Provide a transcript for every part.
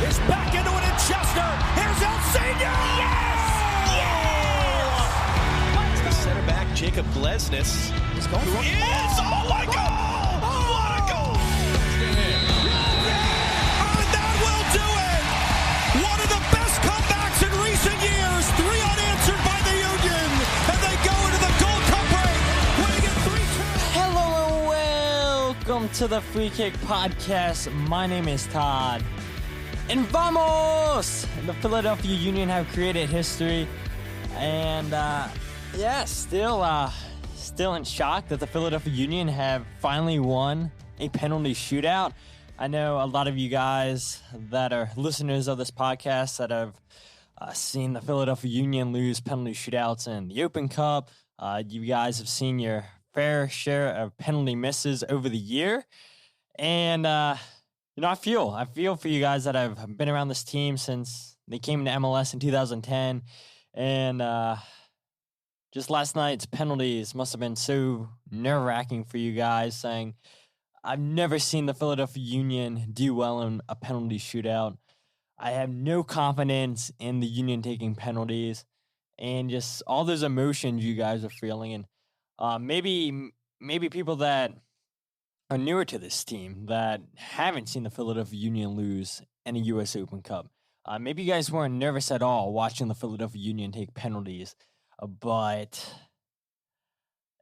is back into it in Chester. Here's El Senior. Yes! Yes! The center back, Jacob Glesnes, He's going for it. Yes! Oh my goal! What a goal! And that will do it. One of the best comebacks in recent years. 3 unanswered by the Union. And they go into the Gold Cup break, winning it 3-2. Hello and welcome to the Free Kick Podcast. My name is Todd. And vamos! The Philadelphia Union have created history. And still in shock that the Philadelphia Union have finally won a penalty shootout. I know a lot of you guys that are listeners of this podcast that have seen the Philadelphia Union lose penalty shootouts in the Open Cup. You guys have seen your fair share of penalty misses over the year. And, I feel for you guys that have been around this team since they came to MLS in 2010. And just last night's penalties must have been so nerve-wracking for you guys, saying, I've never seen the Philadelphia Union do well in a penalty shootout. I have no confidence in the Union taking penalties, and just all those emotions you guys are feeling. And maybe people that are newer to this team that haven't seen the Philadelphia Union lose in a U.S. Open Cup. Maybe you guys weren't nervous at all watching the Philadelphia Union take penalties. But,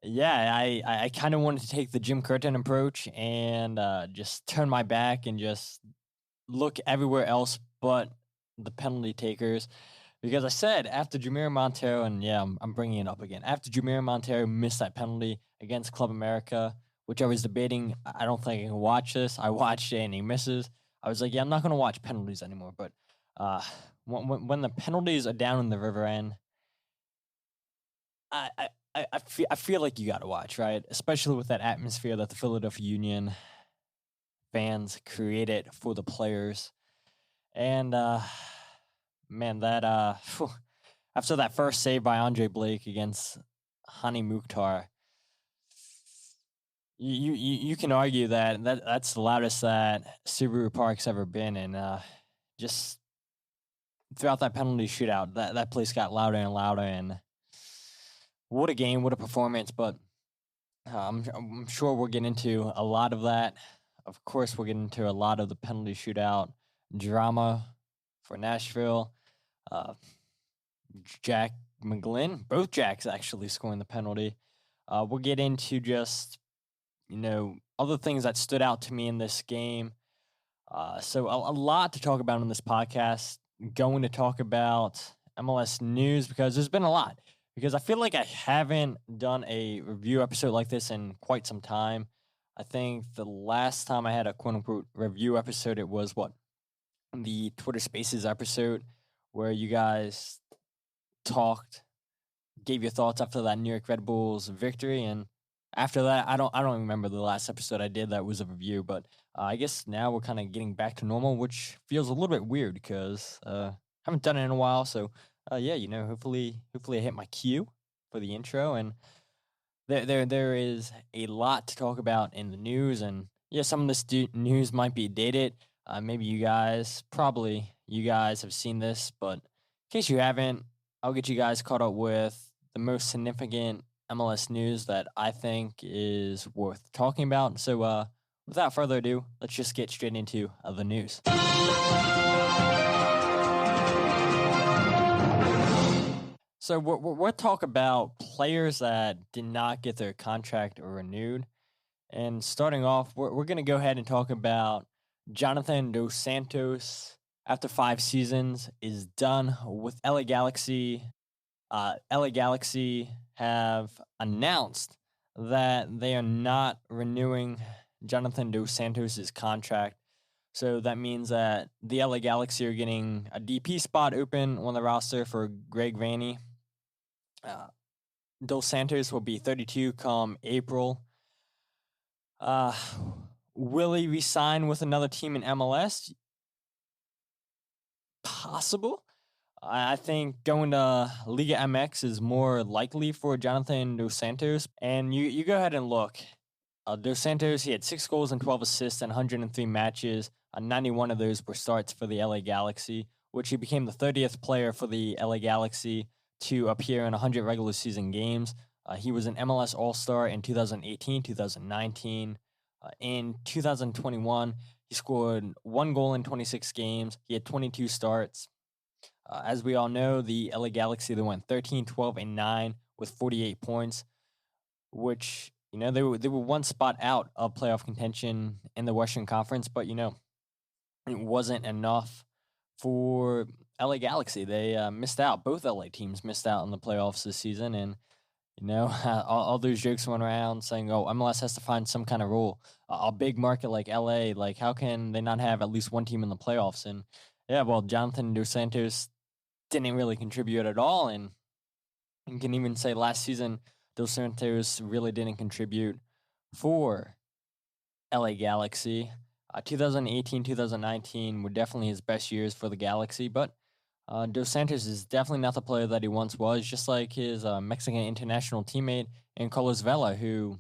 yeah, I kind of wanted to take the Jim Curtin approach and just turn my back and just look everywhere else but the penalty takers. Because I said after Jamiro Monteiro, and yeah, I'm bringing it up again, after Jamiro Monteiro missed that penalty against Club America, which I was debating, I don't think I can watch this. I watched it and he misses. I was like, yeah, I'm not going to watch penalties anymore. But when the penalties are down in the river end, I feel like you got to watch, right? Especially with that atmosphere that the Philadelphia Union fans created for the players. And, man, that after that first save by Andre Blake against Hani Mukhtar, you can argue that's the loudest that Subaru Park's ever been. And just throughout that penalty shootout, that place got louder and louder. And what a game, what a performance. But I'm sure we'll get into a lot of that. Of course, we'll get into a lot of the penalty shootout drama for Nashville. Jack McGlynn, both Jacks actually scoring the penalty. We'll get into just, other things that stood out to me in this game. So a lot to talk about in this podcast. Going to talk about MLS news because there's been a lot. Because I feel like I haven't done a review episode like this in quite some time. I think the last time I had a quote-unquote review episode, it was the Twitter Spaces episode where you guys talked, gave your thoughts after that New York Red Bulls victory. And after that, I don't remember the last episode I did that was a review. But I guess now we're kind of getting back to normal, which feels a little bit weird because I haven't done it in a while. So hopefully I hit my cue for the intro, and there is a lot to talk about in the news, and yeah, some of this news might be dated. Maybe you guys have seen this, but in case you haven't, I'll get you guys caught up with the most significant MLS news that I think is worth talking about. So, without further ado, let's just get straight into the news. So we'll talk about players that did not get their contract renewed. And starting off, we're going to go ahead and talk about Jonathan Dos Santos. After 5 seasons, is done with LA Galaxy. LA Galaxy have announced that they are not renewing Jonathan Dos Santos' contract. So that means that the LA Galaxy are getting a DP spot open on the roster for Greg Vanney. Dos Santos will be 32 come April. Will he resign with another team in MLS? Possible. I think going to Liga MX is more likely for Jonathan Dos Santos. And you go ahead and look. Dos Santos, he had 6 goals and 12 assists in 103 matches. 91 of those were starts for the LA Galaxy, which he became the 30th player for the LA Galaxy to appear in 100 regular season games. He was an MLS All-Star in 2018, 2019. In 2021, he scored 1 goal in 26 games. He had 22 starts. As we all know, the LA Galaxy, they went 13, 12, and 9 with 48 points, which, they were one spot out of playoff contention in the Western Conference, but, it wasn't enough for LA Galaxy. They missed out. Both LA teams missed out in the playoffs this season, and all those jokes went around saying, "Oh, MLS has to find some kind of rule." A big market like LA, like how can they not have at least one team in the playoffs? And yeah, well, Jonathan Dos Santos didn't really contribute at all, and you can even say last season Dos Santos really didn't contribute for LA Galaxy. 2018, 2019 were definitely his best years for the Galaxy, but Dos Santos is definitely not the player that he once was, just like his Mexican international teammate and Carlos Vela, who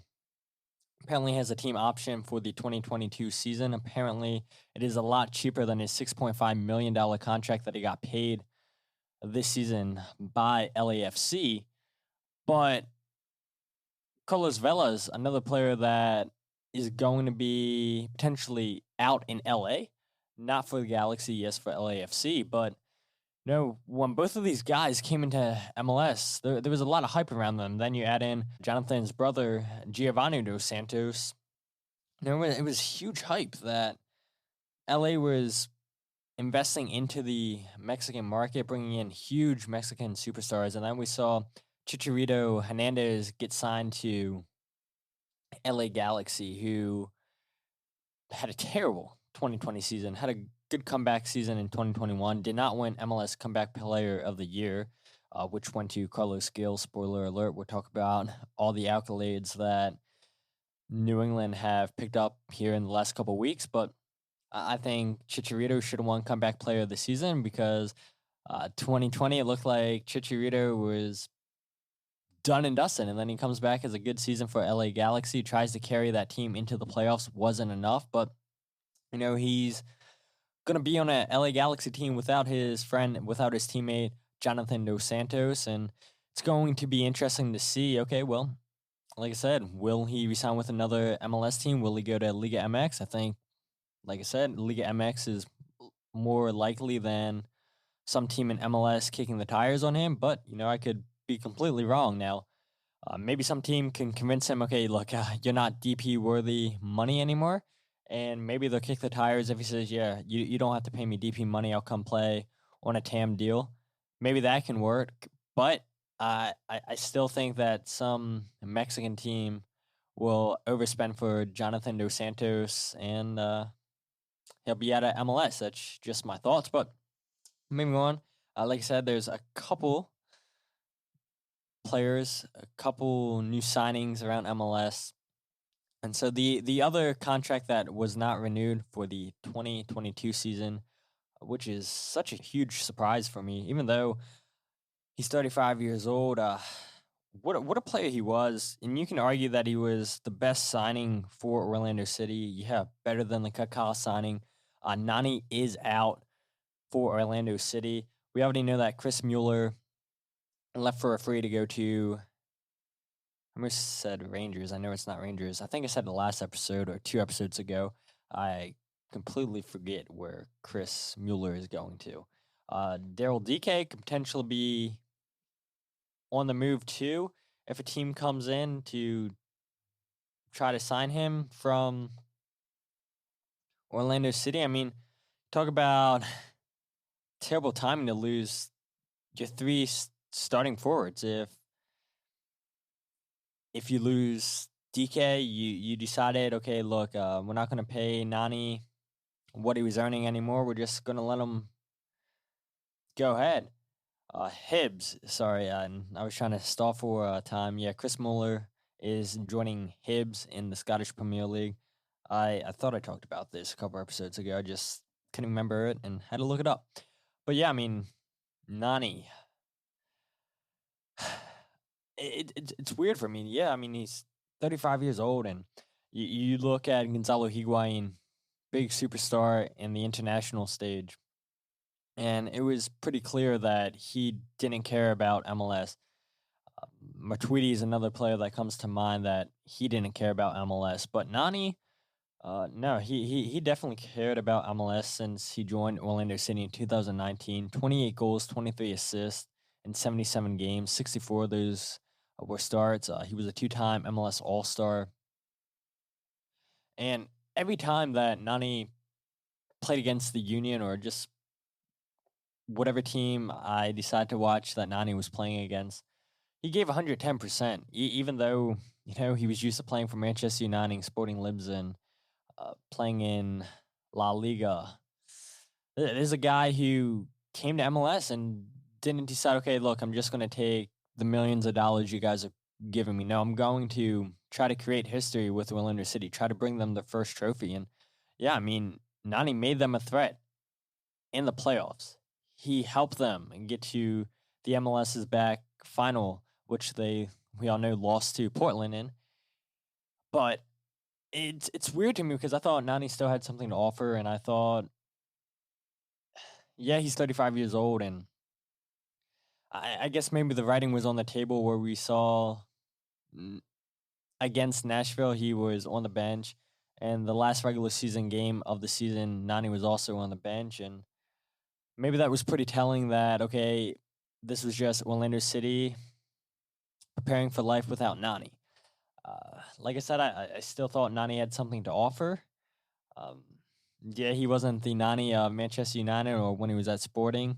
apparently has a team option for the 2022 season. Apparently, it is a lot cheaper than his $6.5 million contract that he got paid this season by LAFC. But Carlos Vela is another player that is going to be potentially out in LA, not for the Galaxy, yes, for LAFC, but when both of these guys came into MLS, there was a lot of hype around them. Then you add in Jonathan's brother, Giovanni Dos Santos. It was huge hype that LA was investing into the Mexican market, bringing in huge Mexican superstars. And then we saw Chicharito Hernandez get signed to LA Galaxy, who had a terrible 2020 season, had a good comeback season in 2021, did not win MLS Comeback Player of the Year, which went to Carlos Gil. Spoiler alert, we'll talk about all the accolades that New England have picked up here in the last couple of weeks, but I think Chicharito should have won Comeback Player of the Season because 2020, it looked like Chicharito was done and dusted, and then he comes back as a good season for LA Galaxy, tries to carry that team into the playoffs, wasn't enough, but, he's going to be on a LA Galaxy team without his friend, without his teammate, Jonathan Dos Santos, and it's going to be interesting to see, okay, well, like I said, will he resign with another MLS team? Will he go to Liga MX? I think, like I said, Liga MX is more likely than some team in MLS kicking the tires on him, but, I could be completely wrong now. Maybe some team can convince him, okay, look, you're not DP worthy money anymore. And maybe they'll kick the tires if he says, yeah, you don't have to pay me DP money. I'll come play on a TAM deal. Maybe that can work. But I still think that some Mexican team will overspend for Jonathan Dos Santos, and he'll be out of MLS. That's just my thoughts. But moving on, like I said, there's a couple players, a couple new signings around MLS. And so the other contract that was not renewed for the 2022 season, which is such a huge surprise for me, even though he's 35 years old, what a player he was. And you can argue that he was the best signing for Orlando City. Yeah, better than the Kaká signing. Nani is out for Orlando City. We already know that Chris Mueller left for a free to go to, I almost said Rangers. I know it's not Rangers. I think I said the last episode or 2 episodes ago. I completely forget where Chris Mueller is going to. Daryl DK could potentially be on the move too if a team comes in to try to sign him from Orlando City. I mean, talk about terrible timing to lose your 3 starting forwards. If you lose DK, you decided, okay, look, we're not going to pay Nani what he was earning anymore. We're just going to let him go ahead. Hibs, sorry, I was trying to stall for time. Yeah, Chris Mueller is joining Hibs in the Scottish Premier League. I thought I talked about this a couple episodes ago. I just couldn't remember it and had to look it up. But yeah, I mean, Nani. It's weird for me. Yeah, I mean, he's 35 years old, and You look at Gonzalo Higuain, big superstar in the international stage, and it was pretty clear that he didn't care about MLS. Matuidi is another player that comes to mind that he didn't care about MLS, but Nani, no, he definitely cared about MLS since he joined Orlando City in 2019. 28 goals, 23 assists in 77 games. 64 of those were starts. He was a two-time MLS All-Star. And every time that Nani played against the Union or just whatever team I decided to watch that Nani was playing against, he gave 110%, even though, he was used to playing for Manchester United, Sporting Lisbon, playing in La Liga. There's a guy who came to MLS and didn't decide, okay, look, I'm just going to take the millions of dollars you guys are giving me. No, I'm going to try to create history with Orlando City, try to bring them their first trophy. And yeah, I mean, Nani made them a threat in the playoffs. He helped them and get to the MLS's back final, which we all know, lost to Portland in. But it's weird to me because I thought Nani still had something to offer, and I thought, yeah, he's 35 years old, and I guess maybe the writing was on the table where we saw against Nashville, he was on the bench, and the last regular season game of the season, Nani was also on the bench, and maybe that was pretty telling that, okay, this was just Orlando City preparing for life without Nani. Like I said, I still thought Nani had something to offer. Yeah, he wasn't the Nani of Manchester United or when he was at Sporting,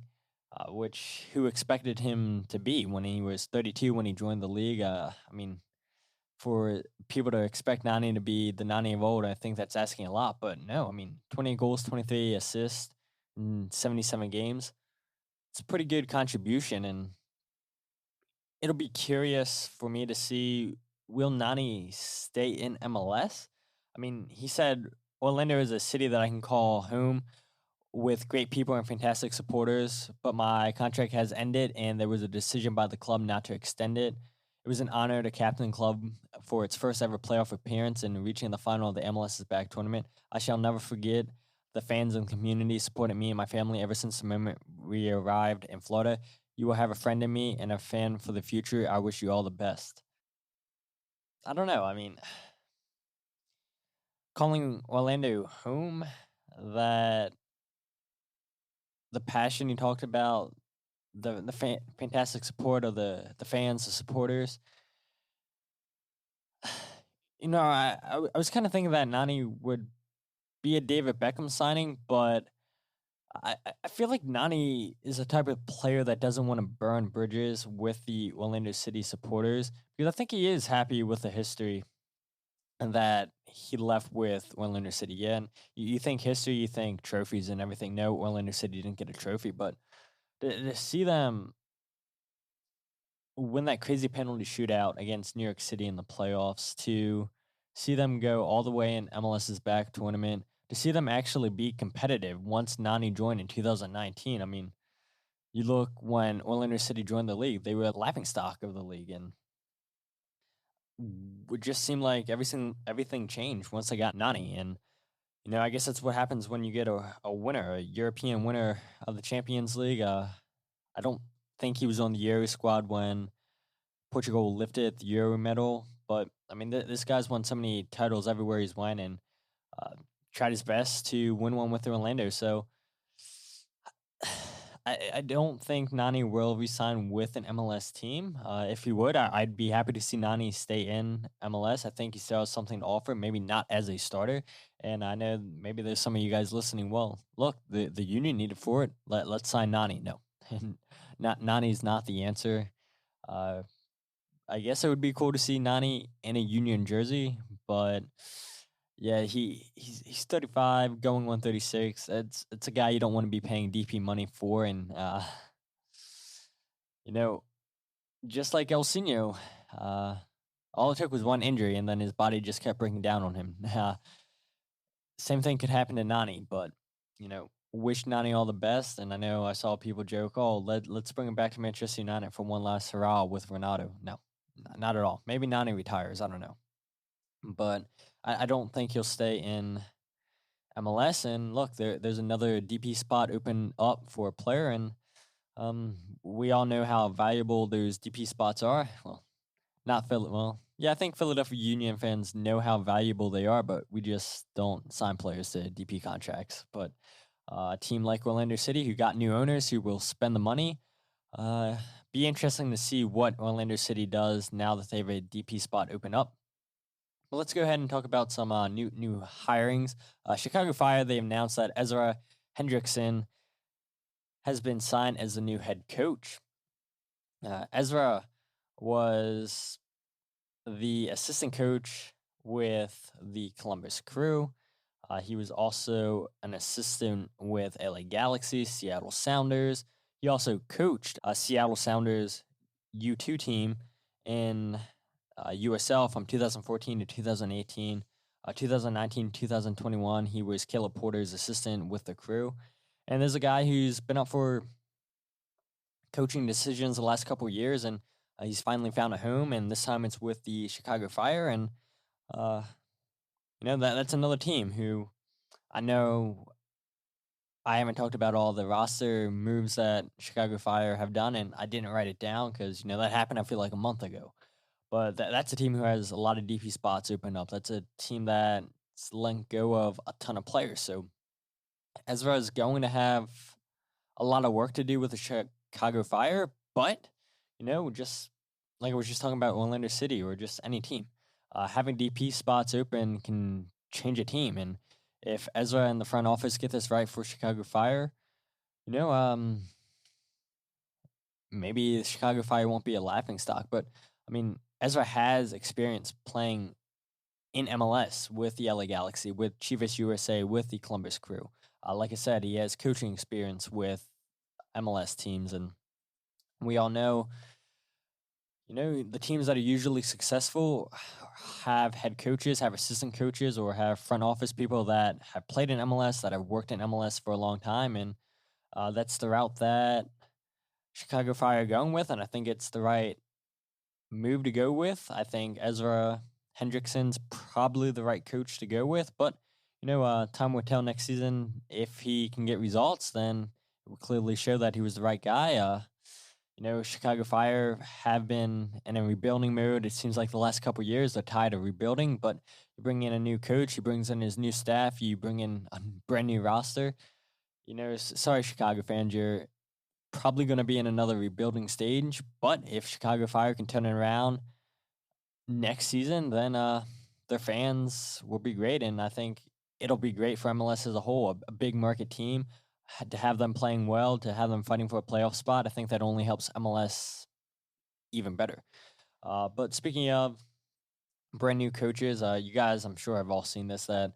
who expected him to be when he was 32 when he joined the league. I mean, for people to expect Nani to be the Nani of old, I think that's asking a lot. But no, I mean, 20 goals, 23 assists in 77 games. It's a pretty good contribution, and it'll be curious for me to see, will Nani stay in MLS? I mean, he said Orlando is a city that I can call home with great people and fantastic supporters, but my contract has ended and there was a decision by the club not to extend it. It was an honor to captain the club for its first ever playoff appearance and reaching the final of the MLS's back tournament. I shall never forget the fans and community supported me and my family ever since the moment we arrived in Florida. You will have a friend in me and a fan for the future. I wish you all the best. I don't know. I mean, calling Orlando home, that the passion you talked about, the fantastic support of the fans, the supporters. I was kind of thinking that Nani would be a David Beckham signing, but I feel like Nani is a type of player that doesn't want to burn bridges with the Orlando City supporters because I think he is happy with the history and that he left with Orlando City. Yeah, and you think history, you think trophies and everything. No, Orlando City didn't get a trophy, but to see them win that crazy penalty shootout against New York City in the playoffs, to see them go all the way in MLS's back tournament, to see them actually be competitive once Nani joined in 2019. I mean, you look when Orlando City joined the league, they were a laughingstock of the league, and it just seemed like everything changed once they got Nani. And I guess that's what happens when you get a winner, a European winner of the Champions League. I don't think he was on the Euro squad when Portugal lifted the Euro medal, but I mean, this guy's won so many titles everywhere he's went, and tried his best to win one with Orlando. So I don't think Nani will resign with an MLS team. If he would, I'd be happy to see Nani stay in MLS. I think he still has something to offer, maybe not as a starter. And I know maybe there's some of you guys listening. Well, look, the Union needed for it. Let's sign Nani. No, Nani's not the answer. I guess it would be cool to see Nani in a Union jersey, but yeah, he's 35, going on 36. It's a guy you don't want to be paying DP money for, and you know, just like Elsinho, all it took was one injury, and then his body just kept breaking down on him. Same thing could happen to Nani, but wish Nani all the best. And I know I saw people joke, "Oh, let's bring him back to Manchester United for one last hurrah with Ronaldo." No, not at all. Maybe Nani retires. I don't know. But I don't think he'll stay in MLS. And look, there's another DP spot open up for a player, and we all know how valuable those DP spots are. Well, not Phil. Well, yeah, I think Philadelphia Union fans know how valuable they are, but we just don't sign players to DP contracts. But a team like Orlando City, who got new owners who will spend the money, be interesting to see what Orlando City does now that they have a DP spot open up. But let's go ahead and talk about some new hirings. Chicago Fire, they announced that Ezra Hendrickson has been signed as the new head coach. Ezra was the assistant coach with the Columbus Crew. He was also an assistant with LA Galaxy, Seattle Sounders. He also coached Seattle Sounders U2 team in USL from 2014 to 2018. 2019, 2021, he was Caleb Porter's assistant with the Crew. And there's a guy who's been up for coaching decisions the last couple of years, and he's finally found a home, and this time it's with the Chicago Fire. And, that's another team who I know I haven't talked about all the roster moves that Chicago Fire have done, and I didn't write it down because, that happened, I feel like, a month ago. But that's a team who has a lot of DP spots open up. That's a team that's let go of a ton of players. So Ezra is going to have a lot of work to do with the Chicago Fire, but, just like I was just talking about Orlando City or just any team, having DP spots open can change a team. And if Ezra and the front office get this right for Chicago Fire, maybe the Chicago Fire won't be a laughingstock. But, Ezra has experience playing in MLS with the LA Galaxy, with Chivas USA, with the Columbus Crew. Like I said, he has coaching experience with MLS teams, and we all know, the teams that are usually successful have head coaches, have assistant coaches, or have front office people that have played in MLS, that have worked in MLS for a long time, and that's the route that Chicago Fire are going with, and I think it's the right move to go with. I think Ezra Hendrickson's probably the right coach to go with, but time will tell next season. If he can get results, then it will clearly show that he was the right guy. Chicago Fire have been in a rebuilding mode. It seems like the last couple of years they're tired of rebuilding, but you bring in a new coach, he brings in his new staff, you bring in a brand new roster. Sorry, Chicago fans, you're probably going to be in another rebuilding stage, but if Chicago Fire can turn it around next season, then their fans will be great, and I think it'll be great for MLS as a whole, a big market team. To have them playing well, to have them fighting for a playoff spot, I think that only helps MLS even better. But speaking of brand new coaches, you guys, I'm sure have all seen this, that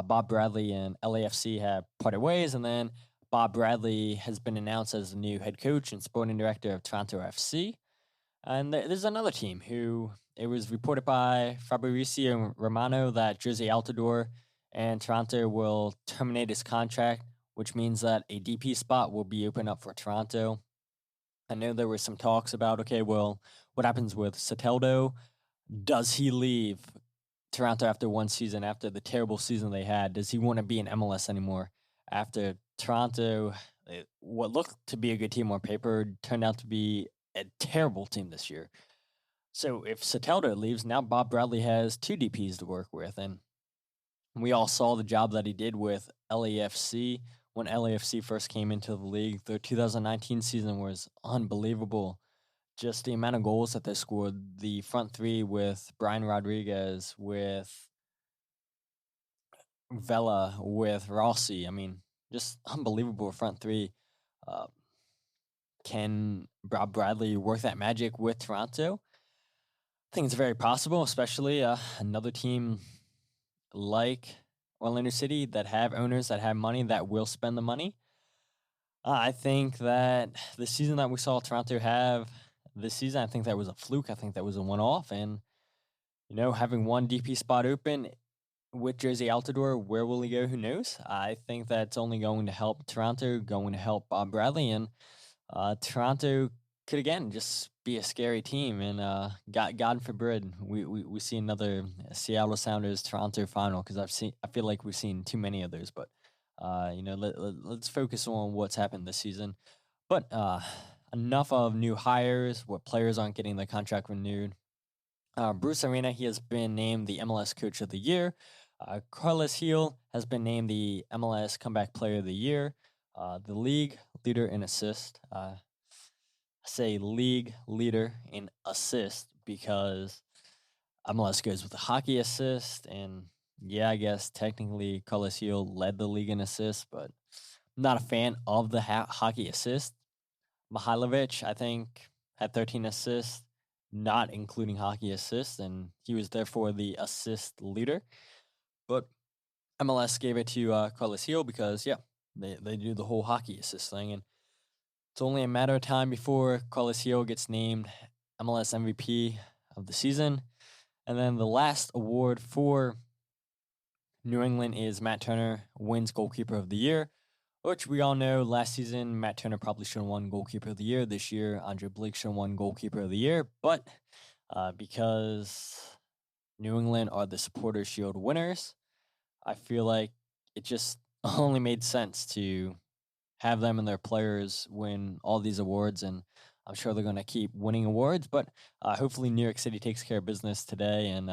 Bob Bradley and LAFC have parted ways, and then Bob Bradley has been announced as the new head coach and sporting director of Toronto FC. And there's another team who, it was reported by Fabrizio Romano that Jose Altidore and Toronto will terminate his contract, which means that a DP spot will be open up for Toronto. I know there were some talks about, okay, well, what happens with Soteldo? Does he leave Toronto after one season, after the terrible season they had? Does he want to be in MLS anymore? After Toronto, what looked to be a good team on paper, turned out to be a terrible team this year. So if Soteldo leaves, now Bob Bradley has two DPs to work with. And we all saw the job that he did with LAFC when LAFC first came into the league. Their 2019 season was unbelievable. Just the amount of goals that they scored, the front three with Brian Rodriguez, with Vela, with Rossi. Just unbelievable front three. Can Bob Bradley work that magic with Toronto? I think it's very possible, especially another team like Orlando City that have owners that have money that will spend the money. I think that the season that we saw Toronto have this season, I think that was a fluke. I think that was a one-off. And, having one DP spot open with Jose Altidore, where will he go? Who knows? I think that's only going to help Toronto, going to help Bob Bradley. And Toronto could again just be a scary team. And God forbid we see another Seattle Sounders Toronto final, because I feel like we've seen too many of those. But let's focus on what's happened this season. But enough of new hires, what players aren't getting their contract renewed. Bruce Arena, he has been named the MLS Coach of the Year. Carlos Heel has been named the MLS Comeback Player of the Year. The league leader in assist. I say league leader in assist because MLS goes with the hockey assist. And yeah, I guess technically Carlos Heel led the league in assists, but I'm not a fan of the hockey assist. Mihailovic, I think, had 13 assists, not including hockey assists, and he was therefore the assist leader. But MLS gave it to Carlos Heel because, yeah, they do the whole hockey assist thing. And it's only a matter of time before Carlos Heel gets named MLS MVP of the season. And then the last award for New England is Matt Turner wins Goalkeeper of the Year, which we all know last season Matt Turner probably should have won Goalkeeper of the Year. This year, Andre Blake should have won Goalkeeper of the Year. But because New England are the Supporters' Shield winners, I feel like it just only made sense to have them and their players win all these awards, and I'm sure they're going to keep winning awards, but hopefully New York City takes care of business today, and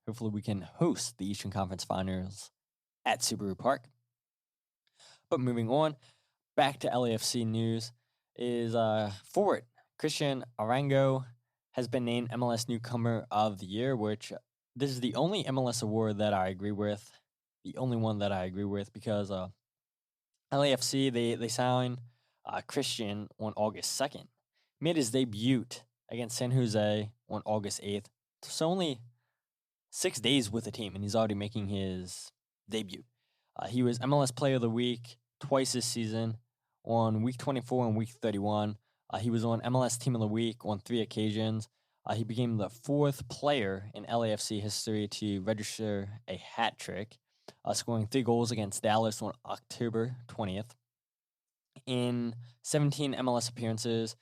hopefully we can host the Eastern Conference Finals at Subaru Park. But moving on, back to LAFC news, is forward Cristian Arango has been named MLS Newcomer of the Year, which this is the only MLS award that I agree with, the only one that I agree with, because LAFC, they signed Cristian on August 2nd. Made his debut against San Jose on August 8th. So only 6 days with the team, and he's already making his debut. He was MLS Player of the Week twice this season, on Week 24 and Week 31. He was on MLS Team of the Week on 3 occasions. He became the 4th player in LAFC history to register a hat trick, scoring 3 goals against Dallas on October 20th. In 17 MLS appearances,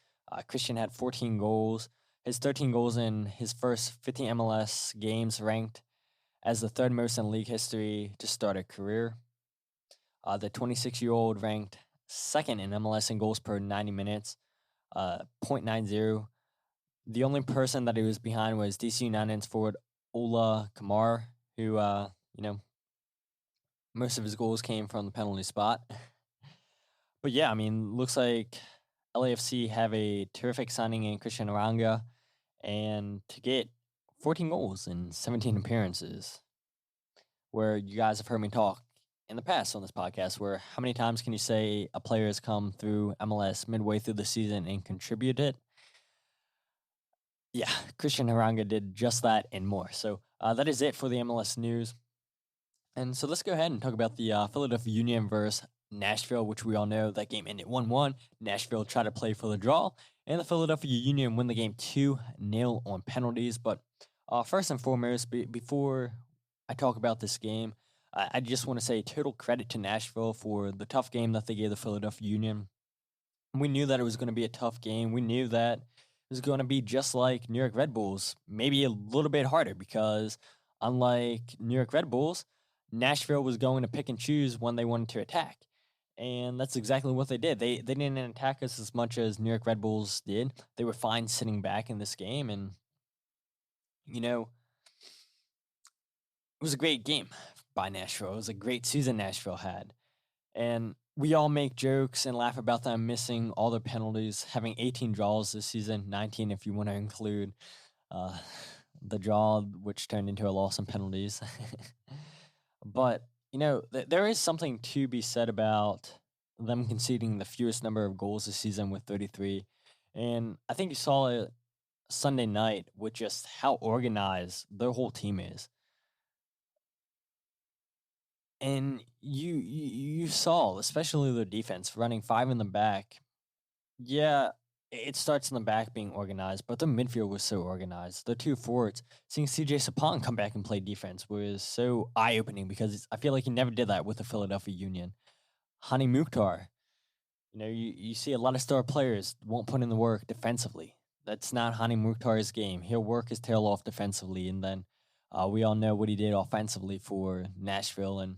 Cristian had 14 goals. His 13 goals in his first 15 MLS games ranked as the 3rd most in league history to start a career. The 26-year-old ranked 2nd in MLS in goals per 90 minutes, 0.90. The only person that he was behind was DC United's forward Ola Kamara, who, most of his goals came from the penalty spot. But yeah, I mean, looks like LAFC have a terrific signing in Cristian Arango, and to get 14 goals in 17 appearances, where you guys have heard me talk in the past on this podcast, where how many times can you say a player has come through MLS midway through the season and contributed? Yeah, Cristian Arango did just that and more. So that is it for the MLS news. And so let's go ahead and talk about the Philadelphia Union versus Nashville, which we all know that game ended 1-1. Nashville tried to play for the draw, and the Philadelphia Union win the game 2-0 on penalties. But first and foremost, before I talk about this game, I just want to say total credit to Nashville for the tough game that they gave the Philadelphia Union. We knew that it was going to be a tough game. We knew that it was going to be just like New York Red Bulls, maybe a little bit harder, because unlike New York Red Bulls, Nashville was going to pick and choose when they wanted to attack. And that's exactly what they did. They didn't attack us as much as New York Red Bulls did. They were fine sitting back in this game. And, it was a great game by Nashville. It was a great season Nashville had. And we all make jokes and laugh about them missing all their penalties, having 18 draws this season, 19 if you want to include the draw, which turned into a loss in penalties. But, there is something to be said about them conceding the fewest number of goals this season with 33. And I think you saw it Sunday night with just how organized their whole team is. And you saw, especially their defense, running 5 in the back. Yeah, it starts in the back being organized, but the midfield was so organized. The 2 forwards, seeing CJ Sapong come back and play defense was so eye-opening, because I feel like he never did that with the Philadelphia Union. Hani Mukhtar, You see a lot of star players won't put in the work defensively. That's not Hani Mukhtar's game. He'll work his tail off defensively, and then we all know what he did offensively for Nashville. And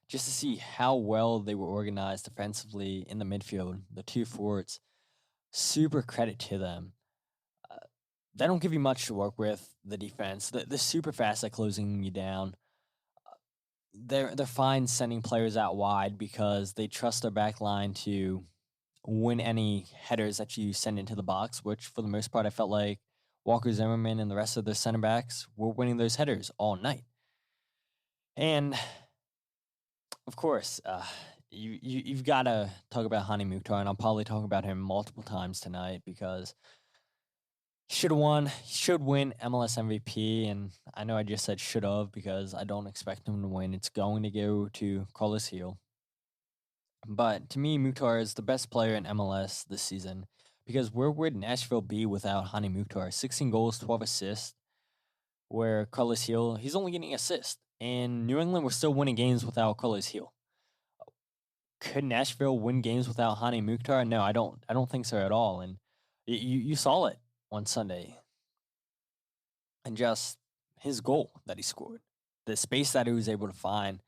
just to see how well they were organized defensively in the midfield, the two forwards, super credit to them. They don't give you much to work with, the defense. They're super fast at closing you down. They're fine sending players out wide because they trust their back line to win any headers that you send into the box, which for the most part I felt like Walker Zimmerman and the rest of the center backs were winning those headers all night. And of course, you've got to talk about Hani Mukhtar, and I'll probably talk about him multiple times tonight because he should have won. He should win MLS MVP, and I know I just said should have because I don't expect him to win. It's going to go to Carlos Heel. But to me, Mukhtar is the best player in MLS this season because where would Nashville be without Hani Mukhtar? 16 goals, 12 assists, where Carlos Heel, he's only getting assists. And New England was still winning games without Carlos Heel. Could Nashville win games without Hani Mukhtar? No, I don't think so at all. And you saw it on Sunday. And just his goal that he scored, the space that he was able to find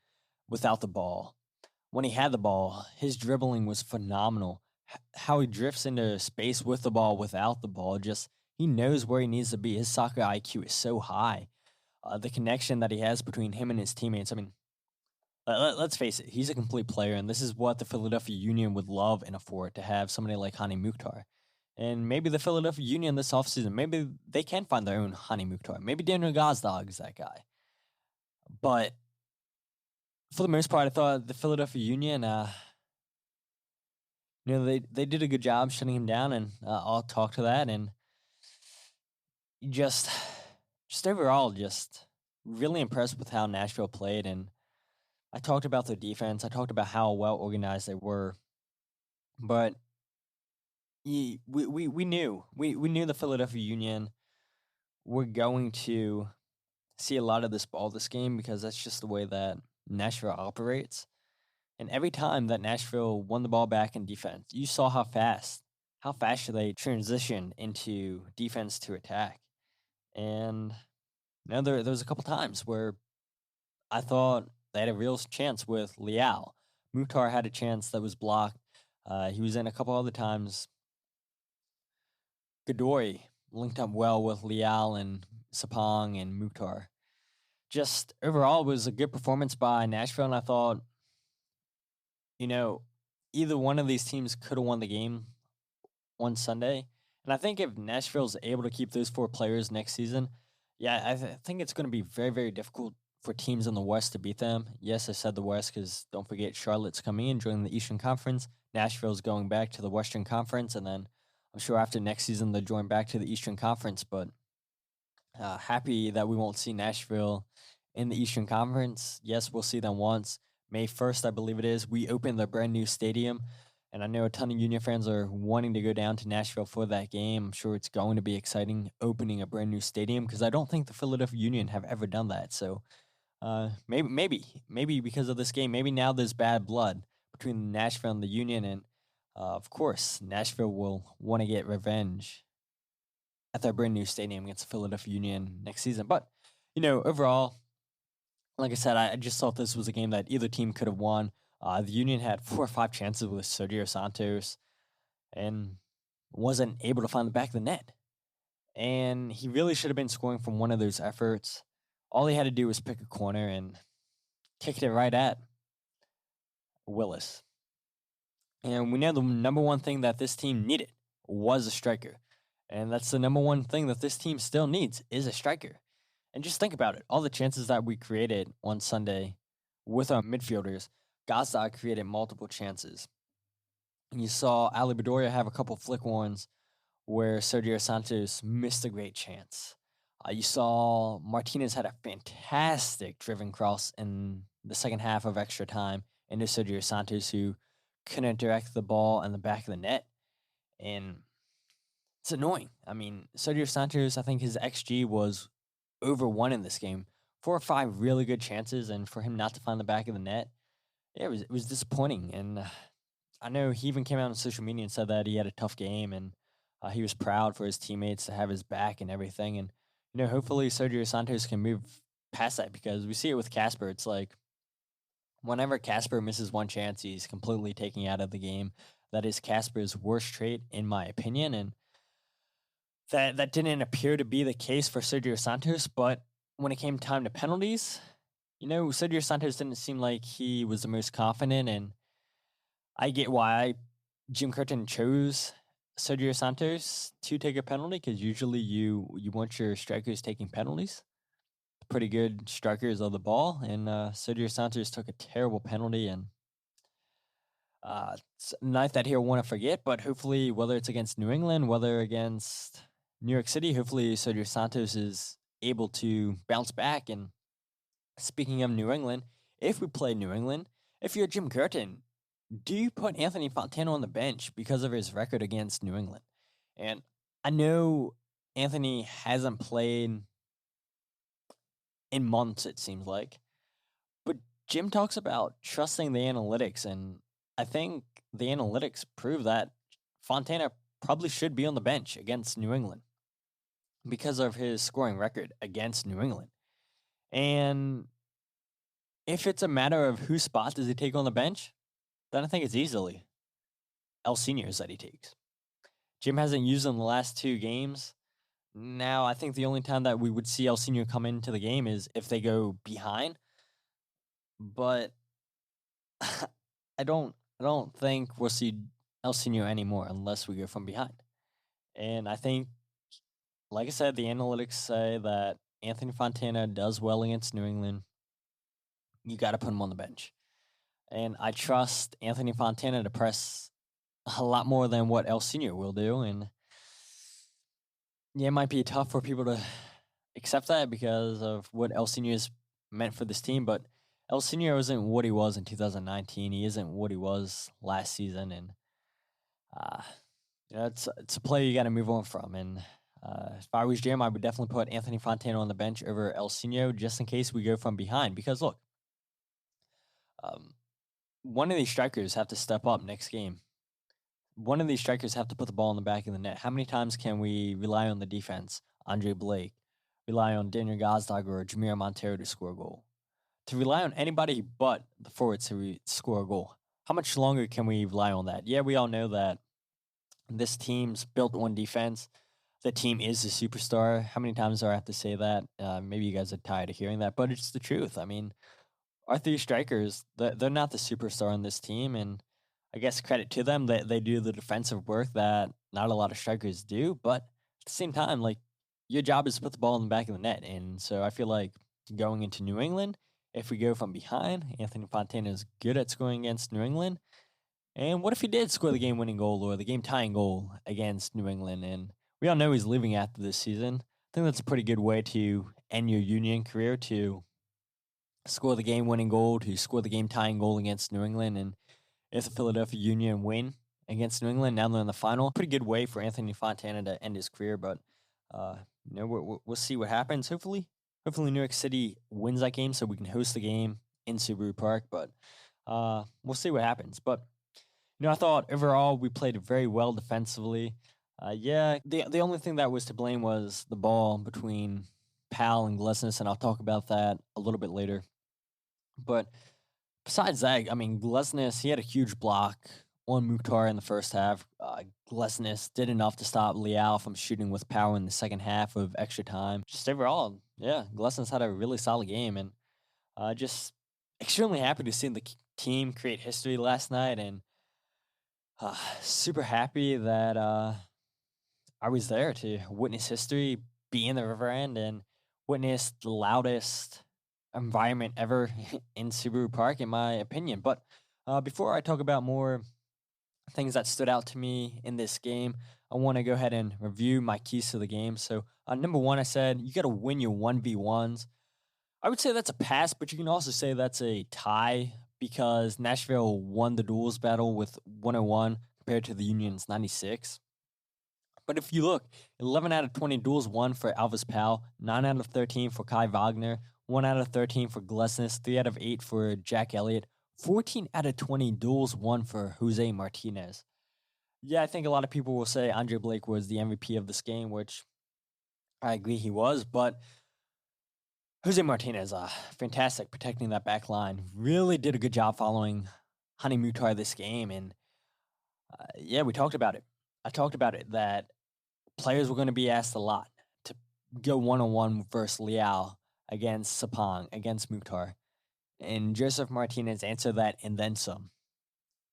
without the ball. When he had the ball, his dribbling was phenomenal. How he drifts into space with the ball, without the ball, just he knows where he needs to be. His soccer IQ is so high. The connection that he has between him and his teammates. I mean, let's face it, he's a complete player, and this is what the Philadelphia Union would love in a forward, to have somebody like Hani Mukhtar. And maybe the Philadelphia Union this offseason, maybe they can find their own Hani Mukhtar. Maybe Daniel Gazdag is that guy. But for the most part, I thought the Philadelphia Union, they did a good job shutting him down, and I'll talk to that. And just overall, just really impressed with how Nashville played. And I talked about their defense. I talked about how well organized they were. But we knew the Philadelphia Union were going to see a lot of this ball this game because that's just the way that Nashville operates. And every time that Nashville won the ball back in defense, you saw how fast they transitioned into defense to attack. And there was a couple times where I thought they had a real chance with Leal. Mukhtar had a chance that was blocked. He was in a couple other times. Godoy linked up well with Leal and Sapong and Mukhtar. Just overall, it was a good performance by Nashville, and I thought, either one of these teams could have won the game on Sunday. And I think if Nashville's able to keep those four players next season, I think it's going to be very, very difficult for teams in the West to beat them. Yes, I said the West because don't forget Charlotte's coming in, joining the Eastern Conference. Nashville's going back to the Western Conference, and then I'm sure after next season they'll join back to the Eastern Conference. But happy that we won't see Nashville in the Eastern Conference. Yes, we'll see them once. May 1st, I believe it is. We open the brand new stadium, and I know a ton of Union fans are wanting to go down to Nashville for that game. I'm sure it's going to be exciting opening a brand new stadium because I don't think the Philadelphia Union have ever done that. So maybe because of this game, maybe now there's bad blood between Nashville and the Union, and of course, Nashville will want to get revenge at their brand new stadium against the Philadelphia Union next season. But, overall, like I said, I just thought this was a game that either team could have won. The Union had 4 or 5 chances with Sergio Santos and wasn't able to find the back of the net. And he really should have been scoring from one of those efforts. All he had to do was pick a corner and kicked it right at Willis. And we know the number one thing that this team needed was a striker. And that's the number one thing that this team still needs is a striker. And just think about it. All the chances that we created on Sunday with our midfielders, Gazdag created multiple chances. And you saw Ali Bedoya have a couple flick ones where Sergio Santos missed a great chance. You saw Martinez had a fantastic driven cross in the second half of extra time into Sergio Santos, who couldn't direct the ball in the back of the net. And it's annoying. I mean, Sergio Santos, I think his XG was over 1 in this game. 4 or 5 really good chances, and for him not to find the back of the net, it was disappointing. And I know he even came out on social media and said that he had a tough game and he was proud for his teammates to have his back and everything. And, hopefully Sergio Santos can move past that because we see it with Casper. It's like whenever Casper misses one chance, he's completely taken out of the game. That is Casper's worst trait, in my opinion. And that didn't appear to be the case for Sergio Santos. But when it came time to penalties, Sergio Santos didn't seem like he was the most confident. And I get why Jim Curtin chose Sergio Santos to take a penalty because usually you want your strikers taking penalties. Pretty good strikers of the ball, and Sergio Santos took a terrible penalty, and it's a night that he'll want to forget. But hopefully, whether it's against New England, whether against New York City, hopefully Sergio Santos is able to bounce back. And speaking of New England, if we play New England, if you're Jim Curtin, do you put Anthony Fontana on the bench because of his record against New England? And I know Anthony hasn't played in months, it seems like. But Jim talks about trusting the analytics, and I think the analytics prove that Fontana probably should be on the bench against New England because of his scoring record against New England. And if it's a matter of whose spot does he take on the bench, then I think it's easily El Senior's that he takes. Jim hasn't used him the last 2 games. Now, I think the only time that we would see El Senior come into the game is if they go behind. But I don't think we'll see El Senior anymore unless we go from behind. And I think, like I said, the analytics say that Anthony Fontana does well against New England. You got to put him on the bench. And I trust Anthony Fontana to press a lot more than what El Senior will do. And yeah, it might be tough for people to accept that because of what El Senior has meant for this team. But El Senior isn't what he was in 2019. He isn't what he was last season. And it's a player you got to move on from. And if I was Jim, I would definitely put Anthony Fontana on the bench over El Senior just in case we go from behind. Because look, one of these strikers have to step up next game. One of these strikers have to put the ball in the back of the net. How many times can we rely on the defense, Andre Blake, rely on Daniel Gazdag or Jameer Montero to score a goal? To rely on anybody but the forwards to score a goal. How much longer can we rely on that? Yeah, we all know that this team's built on defense. The team is a superstar. How many times do I have to say that? Maybe you guys are tired of hearing that, but it's the truth. I mean, our 3 strikers, they're not the superstar on this team, and I guess credit to them that they do the defensive work that not a lot of strikers do. But at the same time, like, your job is to put the ball in the back of the net. And so I feel like going into New England, if we go from behind, Anthony Fontana is good at scoring against New England. And what if he did score the game-winning goal or the game-tying goal against New England? And we all know he's leaving after this season. I think that's a pretty good way to end your Union career, to score the game-winning goal, to score the game-tying goal against New England. And if the Philadelphia Union win against New England, now they're in the final. Pretty good way for Anthony Fontana to end his career, but we'll see what happens. Hopefully New York City wins that game so we can host the game in Subaru Park, but we'll see what happens. But I thought overall we played very well defensively. The only thing that was to blame was the ball between Powell and Glesnes, and I'll talk about that a little bit later. But besides that, I mean, Glesnes, he had a huge block on Mukhtar in the first half. Glesnes did enough to stop Leal from shooting with power in the second half of extra time. Just overall, yeah, Glesnes had a really solid game, and just extremely happy to see the team create history last night, and super happy that I was there to witness history, be in the River End, and witness the loudest environment ever in Subaru Park, in my opinion. But before I talk about more things that stood out to me in this game, I want to go ahead and review my keys to the game. So number 1, I said you got to win your 1v1s. I would say that's a pass, but you can also say that's a tie because Nashville won the duels battle with 101 compared to the Union's 96. But if you look, 11 out of 20 duels won for Alvis Powell, 9 out of 13 for Kai Wagner, 1 out of 13 for Glesnes, 3 out of 8 for Jack Elliott, 14 out of 20 duels won for Jose Martinez. Yeah, I think a lot of people will say Andre Blake was the MVP of this game, which I agree he was, but Jose Martinez, fantastic protecting that back line. Really did a good job following Hani Mukhtar this game, and yeah, we talked about it. I talked about it that players were going to be asked a lot to go one-on-one versus Liao against Sapong, against Mukhtar. And Joseph Martinez answered that and then some.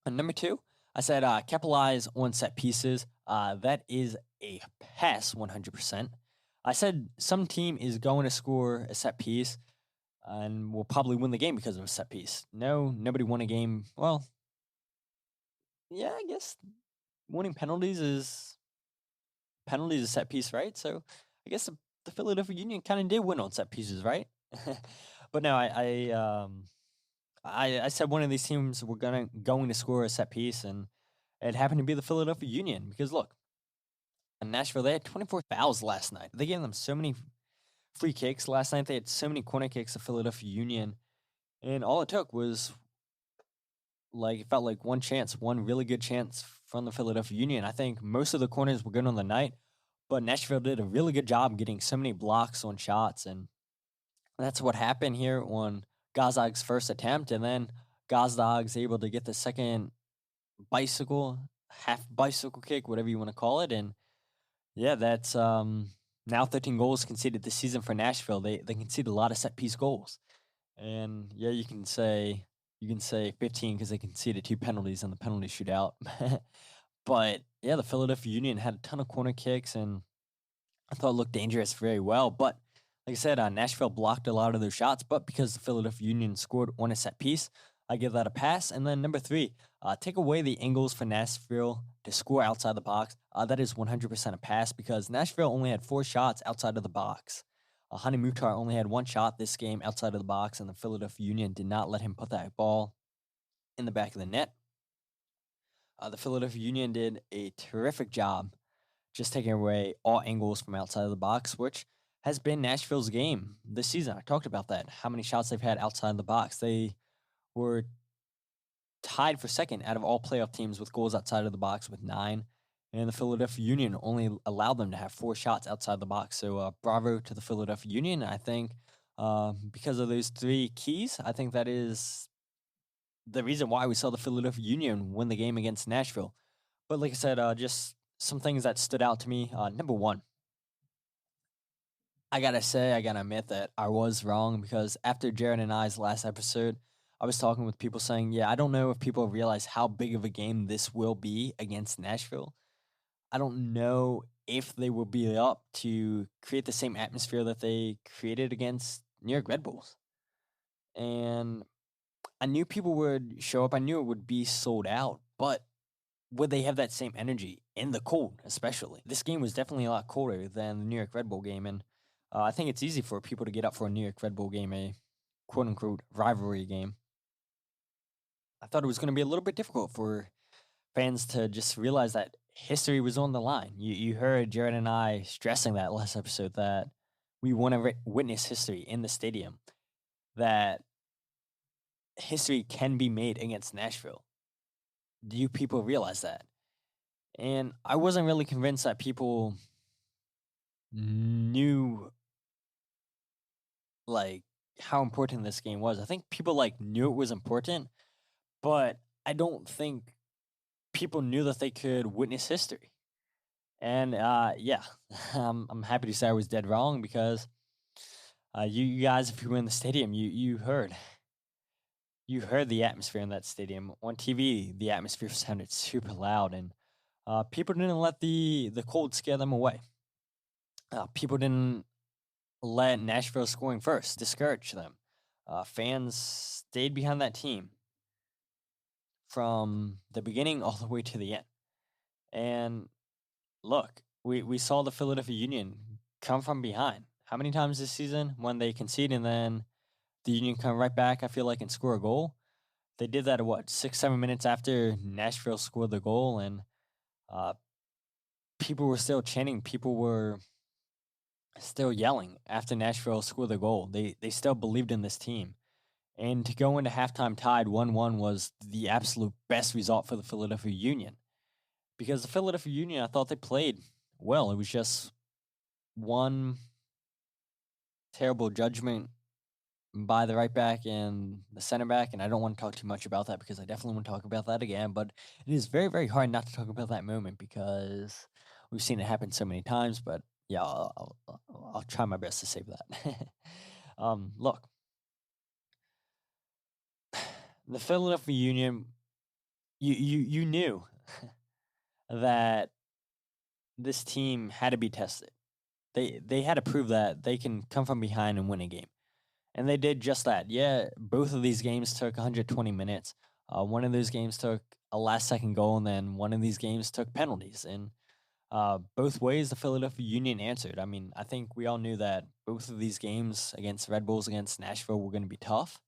And number two, I said capitalize on set pieces. That is a pass 100%. I said some team is going to score a set piece and will probably win the game because of a set piece. No, nobody won a game. Well, yeah, I guess winning penalties is a set piece, right? So I guess the Philadelphia Union kind of did win on set pieces, right? But no, I said one of these teams were going to score a set piece, and it happened to be the Philadelphia Union because look, in Nashville they had 24 fouls last night. They gave them so many free kicks last night. They had so many corner kicks of Philadelphia Union, and all it took was it felt like one really good chance from the Philadelphia Union. I think most of the corners were good on the night, but Nashville did a really good job getting so many blocks on shots, and that's what happened here on Gazag's first attempt, and then Gazag's able to get the second half bicycle kick, whatever you want to call it, and yeah, that's now 13 goals conceded this season for Nashville. They conceded a lot of set piece goals, and yeah, you can say 15 because they conceded 2 penalties in the penalty shootout. But yeah, the Philadelphia Union had a ton of corner kicks, and I thought it looked dangerous very well. But like I said, Nashville blocked a lot of their shots, but because the Philadelphia Union scored on a set piece, I give that a pass. And then number 3, take away the angles for Nashville to score outside the box. That is 100% a pass because Nashville only had 4 shots outside of the box. Hani Mukhtar only had 1 shot this game outside of the box, and the Philadelphia Union did not let him put that ball in the back of the net. The Philadelphia Union did a terrific job just taking away all angles from outside of the box, which has been Nashville's game this season. I talked about that, how many shots they've had outside of the box. They were tied for second out of all playoff teams with goals outside of the box with 9, and the Philadelphia Union only allowed them to have 4 shots outside the box. So bravo to the Philadelphia Union. I think because of those 3 keys, I think that is the reason why we saw the Philadelphia Union win the game against Nashville. But like I said, just some things that stood out to me. Number 1, I gotta admit that I was wrong because after Jared and I's last episode, I was talking with people saying, yeah, I don't know if people realize how big of a game this will be against Nashville. I don't know if they will be up to create the same atmosphere that they created against New York Red Bulls. And I knew people would show up. I knew it would be sold out, but would they have that same energy in the cold, especially? This game was definitely a lot colder than the New York Red Bull game, and I think it's easy for people to get up for a New York Red Bull game, a quote-unquote rivalry game. I thought it was going to be a little bit difficult for fans to just realize that history was on the line. You heard Jared and I stressing that last episode that we want to witness history in the stadium, that history can be made against Nashville. Do you people realize that? And I wasn't really convinced that people knew how important this game was. I think people knew it was important, but I don't think people knew that they could witness history. And yeah, I'm happy to say I was dead wrong because you guys, if you were in the stadium, you heard the atmosphere in that stadium. On TV, the atmosphere sounded super loud, and people didn't let the cold scare them away. People didn't let Nashville scoring first discourage them. Fans stayed behind that team from the beginning all the way to the end. And look, we saw the Philadelphia Union come from behind. How many times this season when they concede and then the Union come right back, I feel like, and score a goal? They did that, 6-7 minutes after Nashville scored the goal, and people were still chanting. People were still yelling after Nashville scored the goal. They still believed in this team. And to go into halftime tied 1-1 was the absolute best result for the Philadelphia Union. Because the Philadelphia Union, I thought they played well. It was just one terrible judgment by the right back and the center back, and I don't want to talk too much about that because I definitely want to talk about that again, but it is very, very hard not to talk about that moment because we've seen it happen so many times, but yeah, I'll try my best to save that. Look, the Philadelphia Union, you knew that this team had to be tested. They had to prove that they can come from behind and win a game. And they did just that. Yeah, both of these games took 120 minutes. One of those games took a last-second goal, and then one of these games took penalties. And both ways, the Philadelphia Union answered. I mean, I think we all knew that both of these games against Red Bulls, against Nashville, were going to be tough.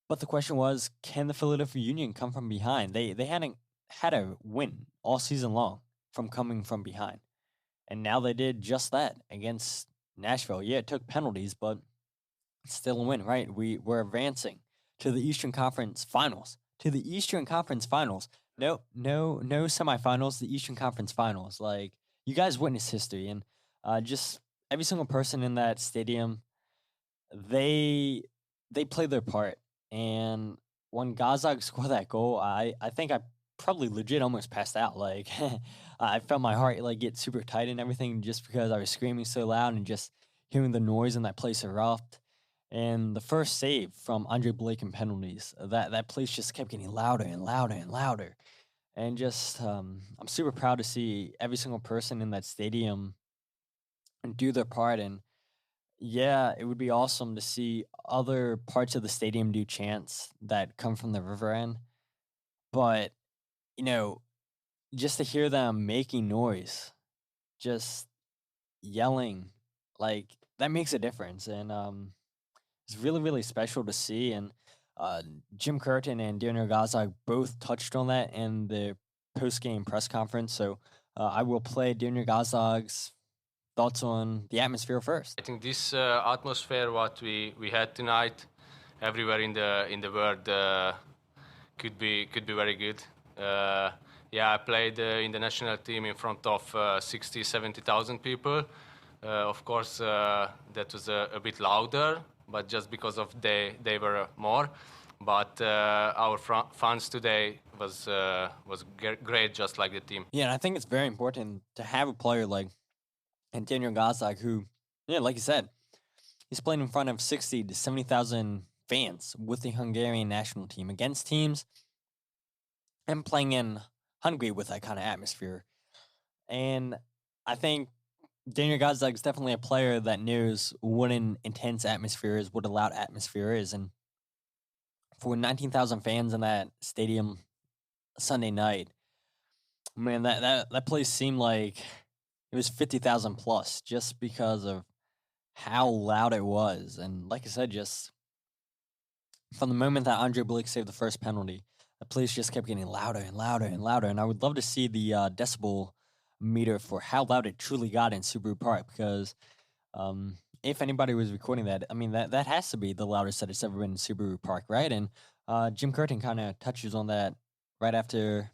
But the question was, can the Philadelphia Union come from behind? They hadn't had a win all season long from coming from behind. And now they did just that against Nashville. Yeah, it took penalties, but still a win, right? We're advancing to the Eastern Conference Finals. To the Eastern Conference Finals. No semifinals, the Eastern Conference Finals. Like, you guys witnessed history, and just every single person in that stadium, they played their part. And when Gazag scored that goal, I think I probably legit almost passed out. Like, I felt my heart like get super tight and everything just because I was screaming so loud and just hearing the noise in that place erupt. And the first save from Andre Blake in penalties, that place just kept getting louder and louder and louder. And just, I'm super proud to see every single person in that stadium do their part. And yeah, it would be awesome to see other parts of the stadium do chants that come from the river end. But, you know, just to hear them making noise, just yelling, like, that makes a difference. And it's really, really special to see. And Jim Curtin and Daniel Gazag both touched on that in the post-game press conference. So I will play Daniel Gazag's thoughts on the atmosphere first. I think this atmosphere, what we had tonight, everywhere in the world, could be very good. Yeah, I played in the national team in front of 60, 70,000 people. Of course, that was a bit louder, but just because of they were more. But our fans today was great, just like the team. Yeah, and I think it's very important to have a player like Daniel Gazag, who, yeah, like you said, he's playing in front of 60 to 70,000 fans with the Hungarian national team against teams and playing in Hungary with that kind of atmosphere. And I think Daniel Gazag is definitely a player that knows what an intense atmosphere is, what a loud atmosphere is. And for 19,000 fans in that stadium Sunday night, man, that place seemed like it was 50,000 plus just because of how loud it was. And like I said, just from the moment that Andre Blake saved the first penalty, the place just kept getting louder and louder and louder. And I would love to see the decibel meter for how loud it truly got in Subaru Park, because if anybody was recording that, I mean, that has to be the loudest that it's ever been in Subaru Park, right? And Jim Curtin kind of touches on that right after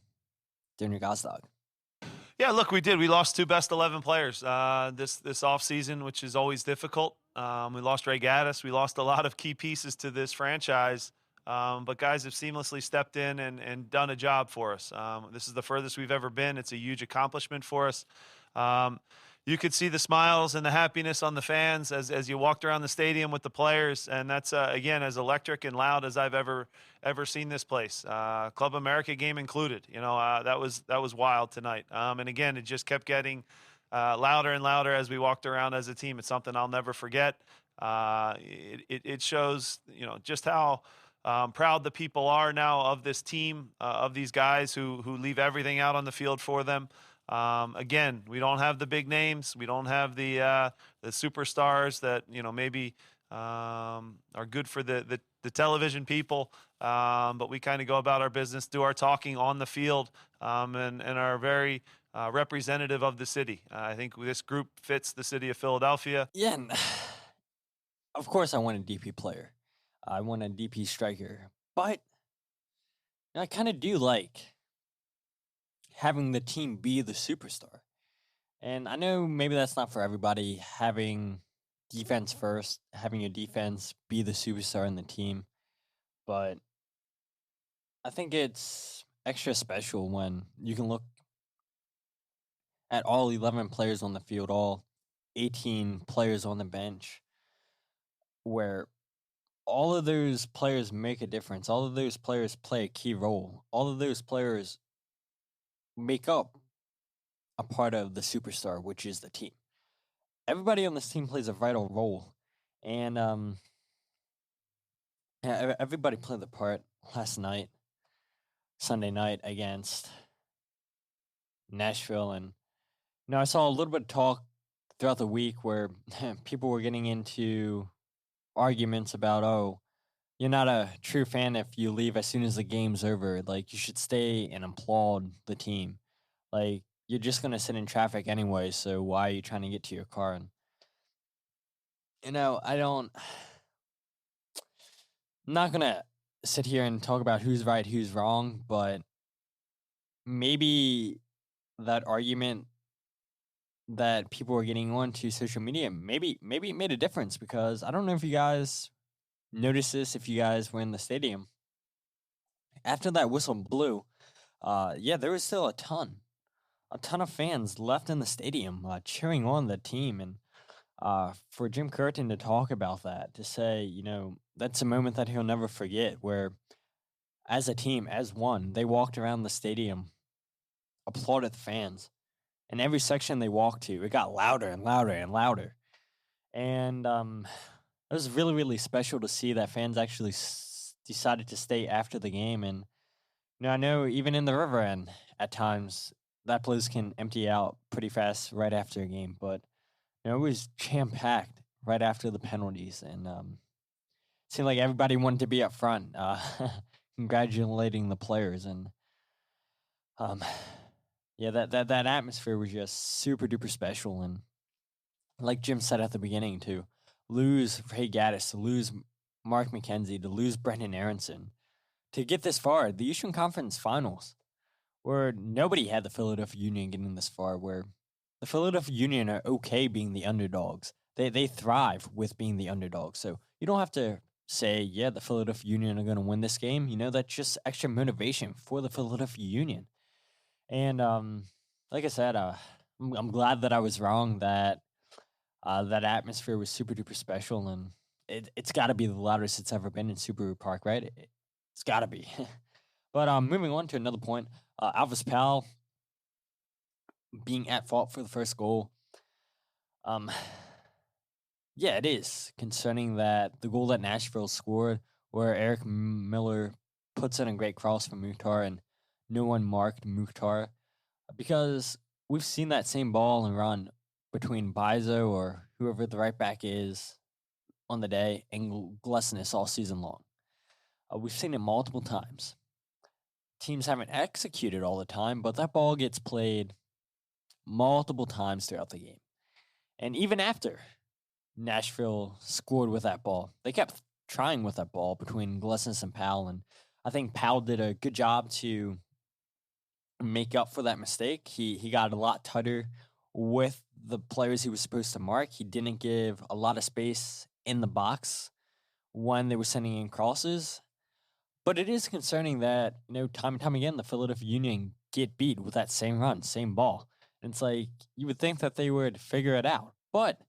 Daniel Gazdag. Yeah, look, we did. We lost two best 11 players this offseason, which is always difficult. We lost Ray Gaddis. We lost a lot of key pieces to this franchise. But guys have seamlessly stepped in and done a job for us. This is the furthest we've ever been. It's a huge accomplishment for us. You could see the smiles and the happiness on the fans as you walked around the stadium with the players, and that's again as electric and loud as I've ever seen this place. Club America game included. You know, that was wild tonight. And again, it just kept getting louder and louder as we walked around as a team. It's something I'll never forget. It shows, you know, just how proud the people are now of this team, of these guys who leave everything out on the field for them. Again, we don't have the big names. We don't have the superstars that, you know, maybe are good for the television people. But we kind of go about our business, do our talking on the field, and are very representative of the city. I think this group fits the city of Philadelphia. Yeah, and of course I want a DP player. I want a DP striker. But I kind of do like having the team be the superstar. And I know maybe that's not for everybody, having defense first, having your defense be the superstar in the team. But I think it's extra special when you can look at all 11 players on the field, all 18 players on the bench, where all of those players make a difference. All of those players play a key role. All of those players make up a part of the superstar, which is the team. Everybody on this team plays a vital role. And everybody played the part last night, Sunday night, against Nashville. And I saw a little bit of talk throughout the week where people were getting into arguments about, oh, you're not a true fan if you leave as soon as the game's over. Like, you should stay and applaud the team. Like, you're just going to sit in traffic anyway, so why are you trying to get to your car? And, I'm not going to sit here and talk about who's right, who's wrong, but maybe that argument that people were getting on to social media, maybe it made a difference, because I don't know if you guys noticed this, if you guys were in the stadium. After that whistle blew, there was still a ton of fans left in the stadium cheering on the team. And for Jim Curtin to talk about that, to say, that's a moment that he'll never forget, where as a team, as one, they walked around the stadium, applauded the fans. And every section they walked to, it got louder and louder and louder. And it was really, really special to see that fans actually decided to stay after the game. And, I know even in the River End, at times, that place can empty out pretty fast right after a game. But, it was jam-packed right after the penalties. And it seemed like everybody wanted to be up front, congratulating the players. And that atmosphere was just super duper special. And like Jim said at the beginning, to lose Ray Gaddis, to lose Mark McKenzie, to lose Brendan Aronson, to get this far, the Eastern Conference Finals, where nobody had the Philadelphia Union getting this far, where the Philadelphia Union are okay being the underdogs. They thrive with being the underdogs. So you don't have to say, the Philadelphia Union are going to win this game. That's just extra motivation for the Philadelphia Union. And like I said, I'm glad that I was wrong, that that atmosphere was super duper special, and it's got to be the loudest it's ever been in Subaru Park, right? It's got to be. But moving on to another point, Alvis Powell being at fault for the first goal. It is concerning that the goal that Nashville scored, where Eric Miller puts in a great cross from Mukhtar, and no one marked Mukhtar, because we've seen that same ball and run between Bizo or whoever the right back is on the day and Glesnes all season long. We've seen it multiple times. Teams haven't executed all the time, but that ball gets played multiple times throughout the game. And even after Nashville scored with that ball, they kept trying with that ball between Glesnes and Powell, and I think Powell did a good job to make up for that mistake. He got a lot tighter with the players he was supposed to mark. He didn't give a lot of space in the box when they were sending in crosses. But it is concerning that, time and time again, the Philadelphia Union get beat with that same run, same ball. And it's like, you would think that they would figure it out. But,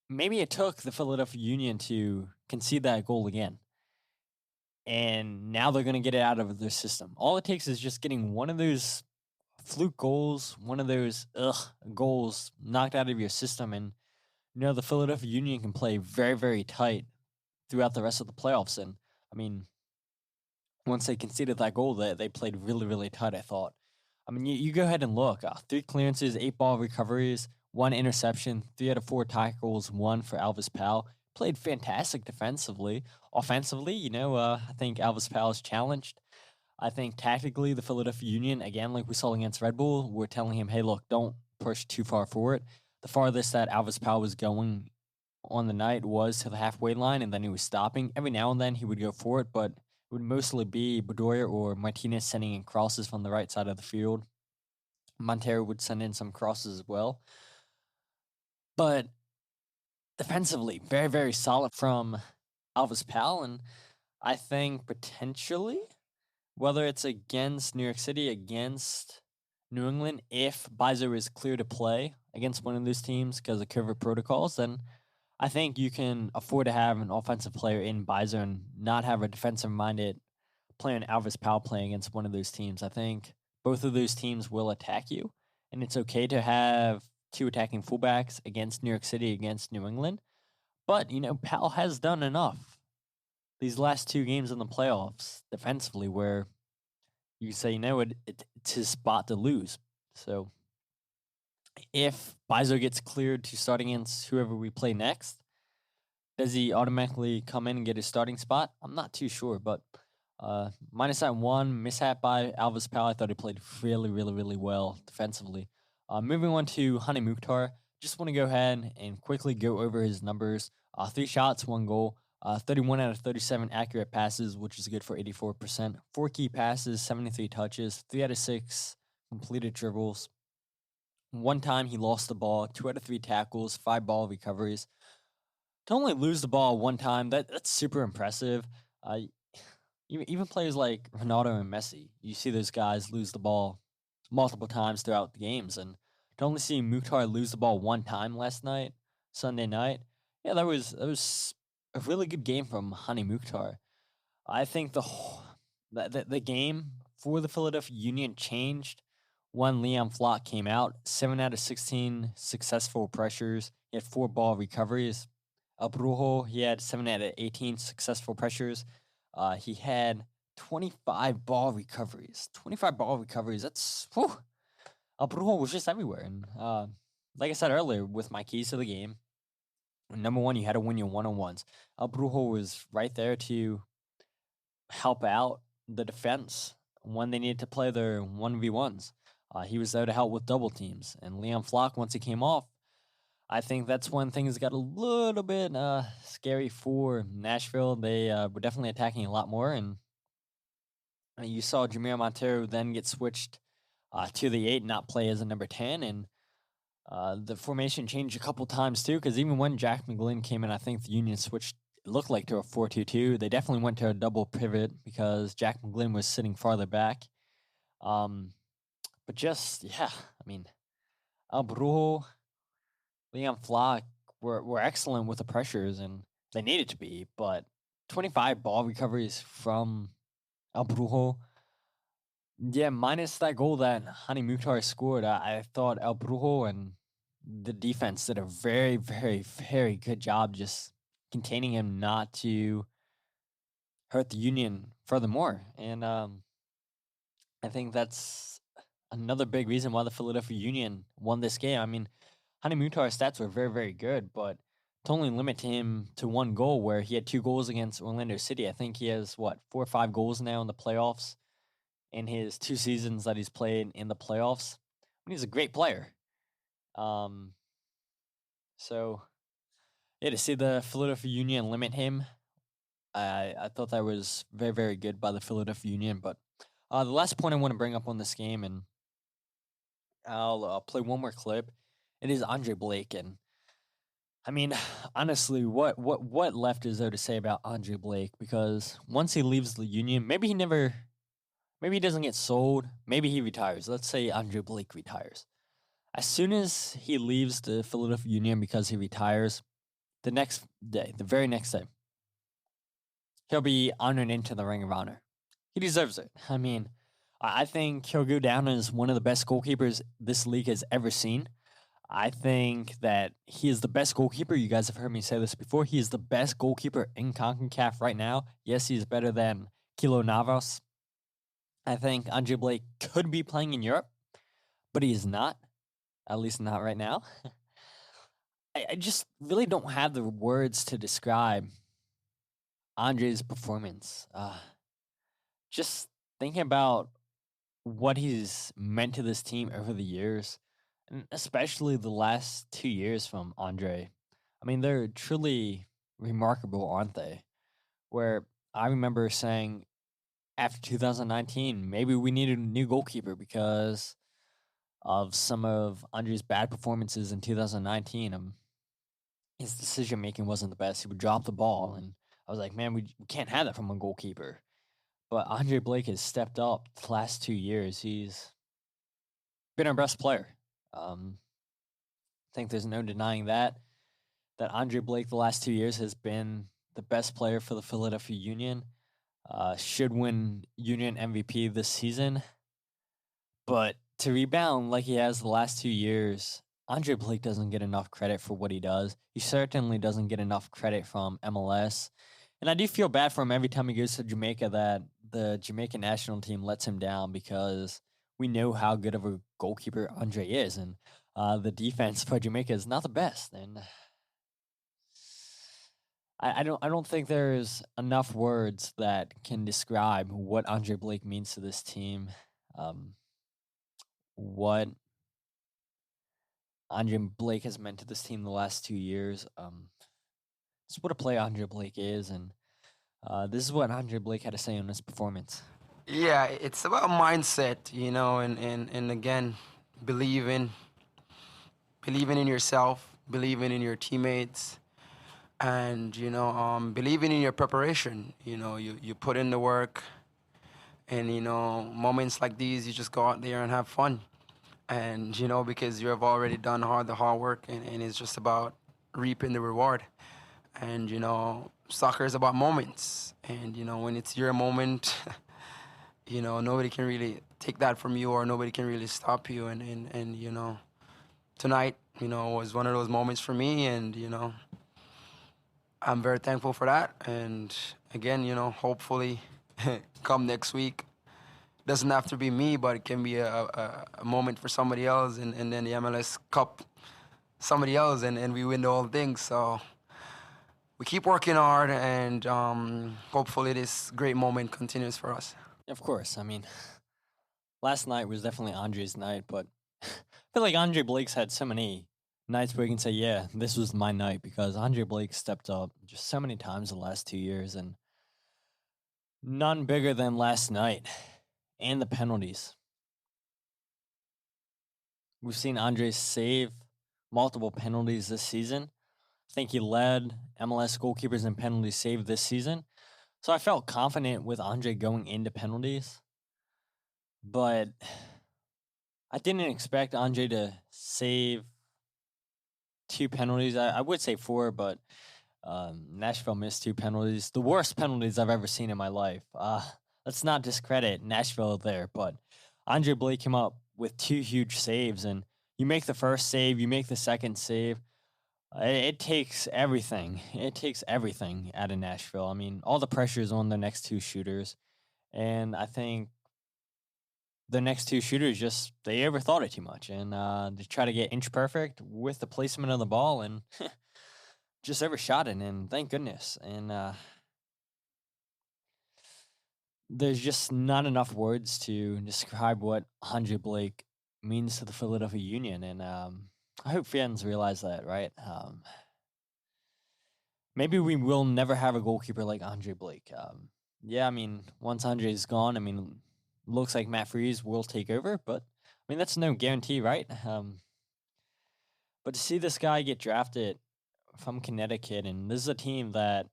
maybe it took the Philadelphia Union to concede that goal again. And now they're going to get it out of their system. All it takes is just getting one of those fluke goals, one of those goals knocked out of your system. And, the Philadelphia Union can play very, very tight throughout the rest of the playoffs. And, once they conceded that goal, they played really, really tight, I thought. You go ahead and look. 3 clearances, 8 ball recoveries, 1 interception, 3 out of 4 tackles, 1 for Alvis Powell. Played fantastic defensively. Offensively, I think Alvis Powell is challenged. I think tactically, the Philadelphia Union, again, like we saw against Red Bull, we're telling him, hey, look, don't push too far forward. The farthest that Alvis Powell was going on the night was to the halfway line, and then he was stopping. Every now and then he would go for it, but it would mostly be Bedoya or Martinez sending in crosses from the right side of the field. Montero would send in some crosses as well. But defensively, very, very solid from Alvis Powell, and I think potentially, whether it's against New York City, against New England, if Bizo is clear to play against one of those teams because of COVID protocols, then I think you can afford to have an offensive player in Bizo and not have a defensive-minded player in Alvis Powell playing against one of those teams. I think both of those teams will attack you, and it's okay to have two attacking fullbacks against New York City, against New England. But, Powell has done enough these last two games in the playoffs defensively where you say, it's his spot to lose. So if Bizo gets cleared to start against whoever we play next, does he automatically come in and get his starting spot? I'm not too sure, but minus that one mishap by Alvis Powell, I thought he played really, really, really well defensively. Moving on to Hani Mukhtar, just want to go ahead and quickly go over his numbers. 3 shots, 1 goal, 31 out of 37 accurate passes, which is good for 84%. 4 key passes, 73 touches, 3 out of 6 completed dribbles. 1 time he lost the ball, 2 out of 3 tackles, 5 ball recoveries. To only lose the ball 1 time, that's super impressive. Even players like Ronaldo and Messi, you see those guys lose the ball multiple times throughout the games, and to only see Mukhtar lose the ball 1 time last night, Sunday night, yeah, that was a really good game from Hani Mukhtar. I think the game for the Philadelphia Union changed when Liam Flock came out. 7 out of 16 successful pressures. He had 4 ball recoveries. El Brujo, he had 7 out of 18 successful pressures. He had 25 ball recoveries. 25 ball recoveries. That's whew. El Brujo was just everywhere. And like I said earlier, with my keys to the game, number 1, you had to win your one-on-ones. El Brujo was right there to help out the defense when they needed to play their 1v1s. He was there to help with double teams. And Liam Flock, once he came off, I think that's when things got a little bit scary for Nashville. They were definitely attacking a lot more. And you saw Jameer Montero then get switched to the 8, not play as a number 10. And the formation changed a couple times too, because even when Jack McGlynn came in, I think the Union switched, it looked like, to a 4-2-2. They definitely went to a double pivot because Jack McGlynn was sitting farther back. But just, yeah, I mean, El Brujo, Liam Flock were excellent with the pressures, and they needed to be, but 25 ball recoveries from El Brujo. Yeah, minus that goal that Hani Mukhtar scored, I thought El Brujo and the defense did a very, very, very good job just containing him not to hurt the Union furthermore. And I think that's another big reason why the Philadelphia Union won this game. I mean, Hani Mukhtar's stats were very, very good, but to only limit him to 1 goal where he had 2 goals against Orlando City, I think he has, 4 or 5 goals now in the playoffs in his 2 seasons that he's played in the playoffs. I mean, he's a great player. So, yeah, to see the Philadelphia Union limit him, I thought that was very, very good by the Philadelphia Union. But the last point I want to bring up on this game, and I'll play one more clip. It is Andre Blake, and I mean, honestly, what left is there to say about Andre Blake? Because once he leaves the Union, maybe he doesn't get sold, maybe he retires. Let's say Andre Blake retires. As soon as he leaves the Philadelphia Union because he retires, the very next day, he'll be honored into the Ring of Honor. He deserves it. I mean, I think he'll go down as one of the best goalkeepers this league has ever seen. I think that he is the best goalkeeper. You guys have heard me say this before. He is the best goalkeeper in CONCACAF right now. Yes, he's better than Kilo Navas. I think Andre Blake could be playing in Europe, but he is not. At least not right now. I just really don't have the words to describe Andre's performance. Just thinking about what he's meant to this team over the years, and especially the last 2 years from Andre. I mean, they're truly remarkable, aren't they? Where I remember saying after 2019, maybe we need a new goalkeeper because of some of Andre's bad performances in 2019. His decision making wasn't the best. He would drop the ball, and I was like, man, we can't have that from a goalkeeper. But Andre Blake has stepped up the last 2 years. He's been our best player. I think there's no denying that Andre Blake the last 2 years has been the best player for the Philadelphia Union. Should win Union MVP this season. But to rebound like he has the last 2 years, Andre Blake doesn't get enough credit for what he does. He certainly doesn't get enough credit from MLS. And I do feel bad for him every time he goes to Jamaica that the Jamaican national team lets him down because we know how good of a goalkeeper Andre is. And the defense for Jamaica is not the best. And I don't think there's enough words that can describe what Andre Blake means to this team. What Andre Blake has meant to this team the last 2 years. It's what a player Andre Blake is, and this is what Andre Blake had to say on his performance. Yeah, it's about mindset, and again, believing in yourself, believing in your teammates, and believing in your preparation. You put in the work, and moments like these, you just go out there and have fun, and because you have already done the hard work, and it's just about reaping the reward. And soccer is about moments, and when it's your moment, nobody can really take that from you, or nobody can really stop you. And tonight, was one of those moments for me, and I'm very thankful for that. And again, hopefully, come next week, doesn't have to be me, but it can be a moment for somebody else, and then the MLS Cup, somebody else, and we win the whole thing. So we keep working hard, and hopefully this great moment continues for us. Of course. I mean, last night was definitely Andre's night, but I feel like Andre Blake's had so many nights where you can say, yeah, this was my night, because Andre Blake stepped up just so many times the last 2 years, and none bigger than last night and the penalties. We've seen Andre save multiple penalties this season. I think he led MLS goalkeepers in penalties saved this season. So I felt confident with Andre going into penalties. But I didn't expect Andre to save 2 penalties. I would say 4, but Nashville missed 2 penalties. The worst penalties I've ever seen in my life. Let's not discredit Nashville there, but Andre Blake came up with 2 huge saves, and you make the first save, you make the second save. It takes everything. It takes everything out of Nashville. I mean, all the pressure is on the next 2 shooters, and I think the next 2 shooters they overthought it too much, and they try to get inch perfect with the placement of the ball, and just overshot it, and thank goodness. And there's just not enough words to describe what Andre Blake means to the Philadelphia Union, and I hope fans realize that, right? Maybe we will never have a goalkeeper like Andre Blake. Yeah, I mean, once Andre's gone, I mean, looks like Matt Freese will take over, but I mean, that's no guarantee, right? But to see this guy get drafted from Connecticut, and this is a team that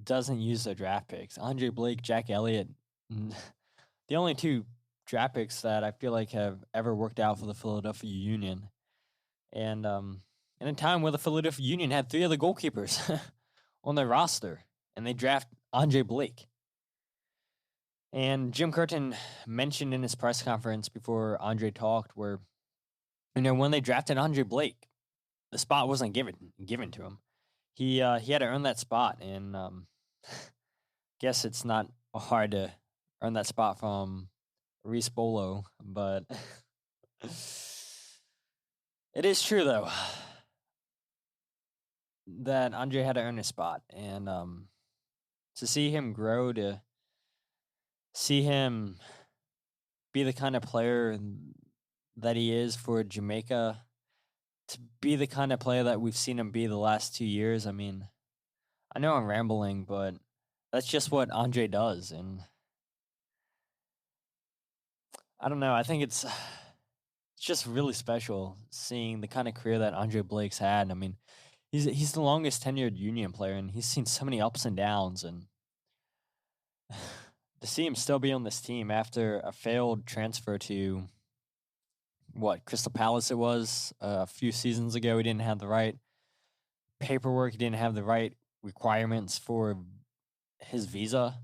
doesn't use their draft picks. Andre Blake, Jack Elliott, the only 2 draft picks that I feel like have ever worked out for the Philadelphia Union. And in a time where the Philadelphia Union had 3 other goalkeepers on their roster, and they draft Andre Blake. And Jim Curtin mentioned in his press conference before Andre talked, where when they drafted Andre Blake, the spot wasn't given to him. He had to earn that spot, and guess it's not hard to earn that spot from Reese Bolo, but it is true, though, that Andre had to earn his spot. And to see him grow, to see him be the kind of player that he is for Jamaica, to be the kind of player that we've seen him be the last 2 years. I mean, I know I'm rambling, but that's just what Andre does. And I don't know. I think it's just really special seeing the kind of career that Andre Blake's had. I mean, he's the longest tenured Union player, and he's seen so many ups and downs. And to see him still be on this team after a failed transfer to Crystal Palace it was a few seasons ago, he didn't have the right paperwork, he didn't have the right requirements for his visa.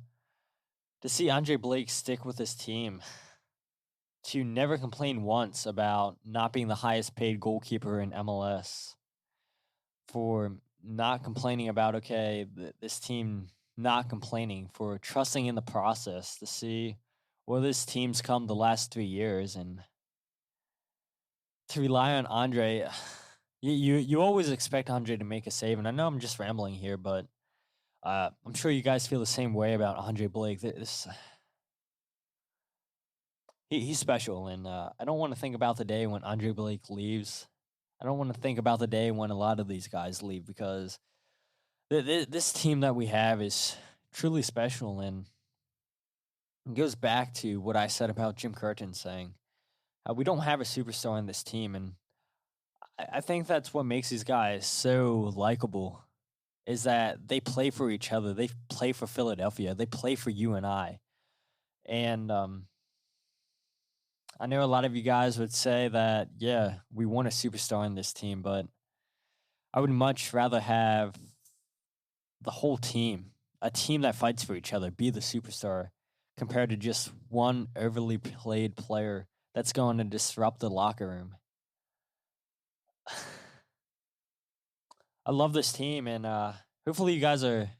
To see Andre Blake stick with his team, to never complain once about not being the highest paid goalkeeper in MLS, for not complaining about, this team not complaining, for trusting in the process, to see where this team's come the last 3 years, and to rely on Andre. You always expect Andre to make a save, and I know I'm just rambling here, but I'm sure you guys feel the same way about Andre Blake. He's special, and I don't want to think about the day when Andre Blake leaves. I don't want to think about the day when a lot of these guys leave, because this team that we have is truly special, and it goes back to what I said about Jim Curtin saying, we don't have a superstar on this team, and I think that's what makes these guys so likable, is that they play for each other. They play for Philadelphia. They play for you and I. And I know a lot of you guys would say that, yeah, we want a superstar on this team, but I would much rather have the whole team, a team that fights for each other, be the superstar, compared to just one overly played player that's going to disrupt the locker room. I love this team, and hopefully you guys are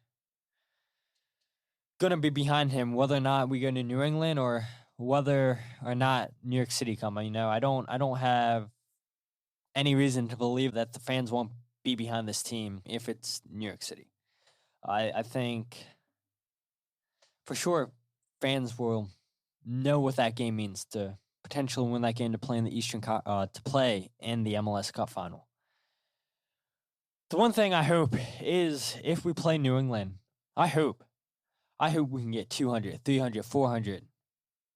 going to be behind him, whether or not we go to New England or whether or not New York City come. You know, I don't have any reason to believe that the fans won't be behind this team if it's New York City. I think for sure fans will know what that game means, to potentially win that game, to play in the to play in the MLS Cup final. The one thing I hope is, if we play New England, I hope we can get 200, 300, 400,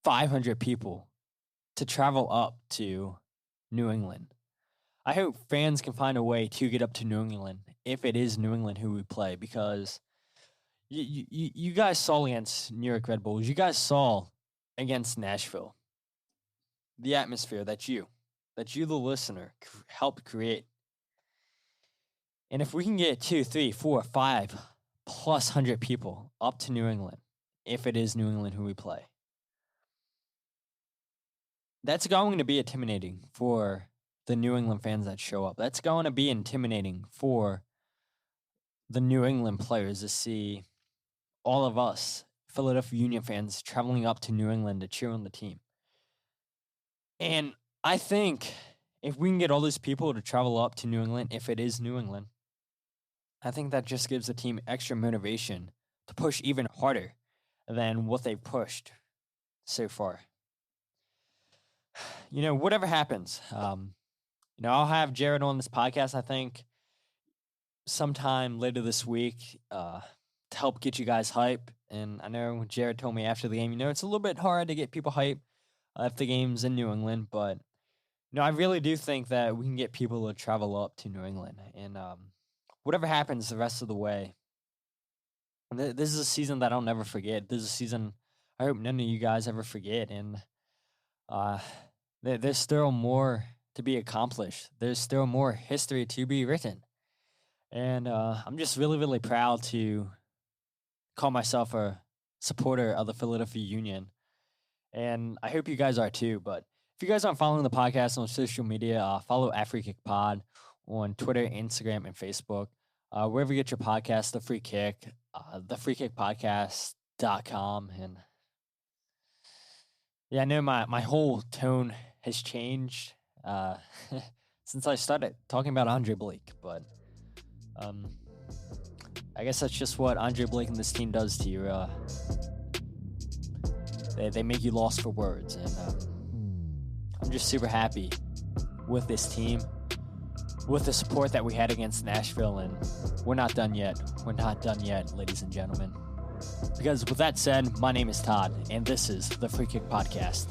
500 people to travel up to New England. I hope fans can find a way to get up to New England if it is New England who we play, because you guys saw against New York Red Bulls, you guys saw against Nashville, the atmosphere that you, the listener, helped create. And if we can get 2, 3, 4, 5 plus 100 people up to New England, if it is New England who we play, that's going to be intimidating for the New England fans that show up. That's going to be intimidating for the New England players to see all of us Philadelphia Union fans traveling up to New England to cheer on the team. And I think if we can get all these people to travel up to New England, if it is New England, I think that just gives the team extra motivation to push even harder than what they've pushed so far. You know, whatever happens, I'll have Jared on this podcast, I think, sometime later this week to help get you guys hype. And I know Jared told me after the game, it's a little bit hard to get people hype if the game's in New England, but I really do think that we can get people to travel up to New England. And whatever happens the rest of the way, this is a season that I'll never forget. This is a season I hope none of you guys ever forget. And there's still more to be accomplished. There's still more history to be written. And I'm just really, really proud to call myself a supporter of the Philadelphia Union. And I hope you guys are too. But if you guys aren't following the podcast on social media, follow @FreeKickPod on Twitter, Instagram, and Facebook. Wherever you get your podcast, The Free Kick, thefreekickpodcast.com. And yeah, I know my whole tone has changed since I started talking about Andre Blake. But I guess that's just what Andre Blake and this team does to you. They make you lost for words. And I'm just super happy with this team. with the support that we had against Nashville, and we're not done yet. We're not done yet, ladies and gentlemen. Because with that said, my name is Todd, and this is the Free Kick Podcast.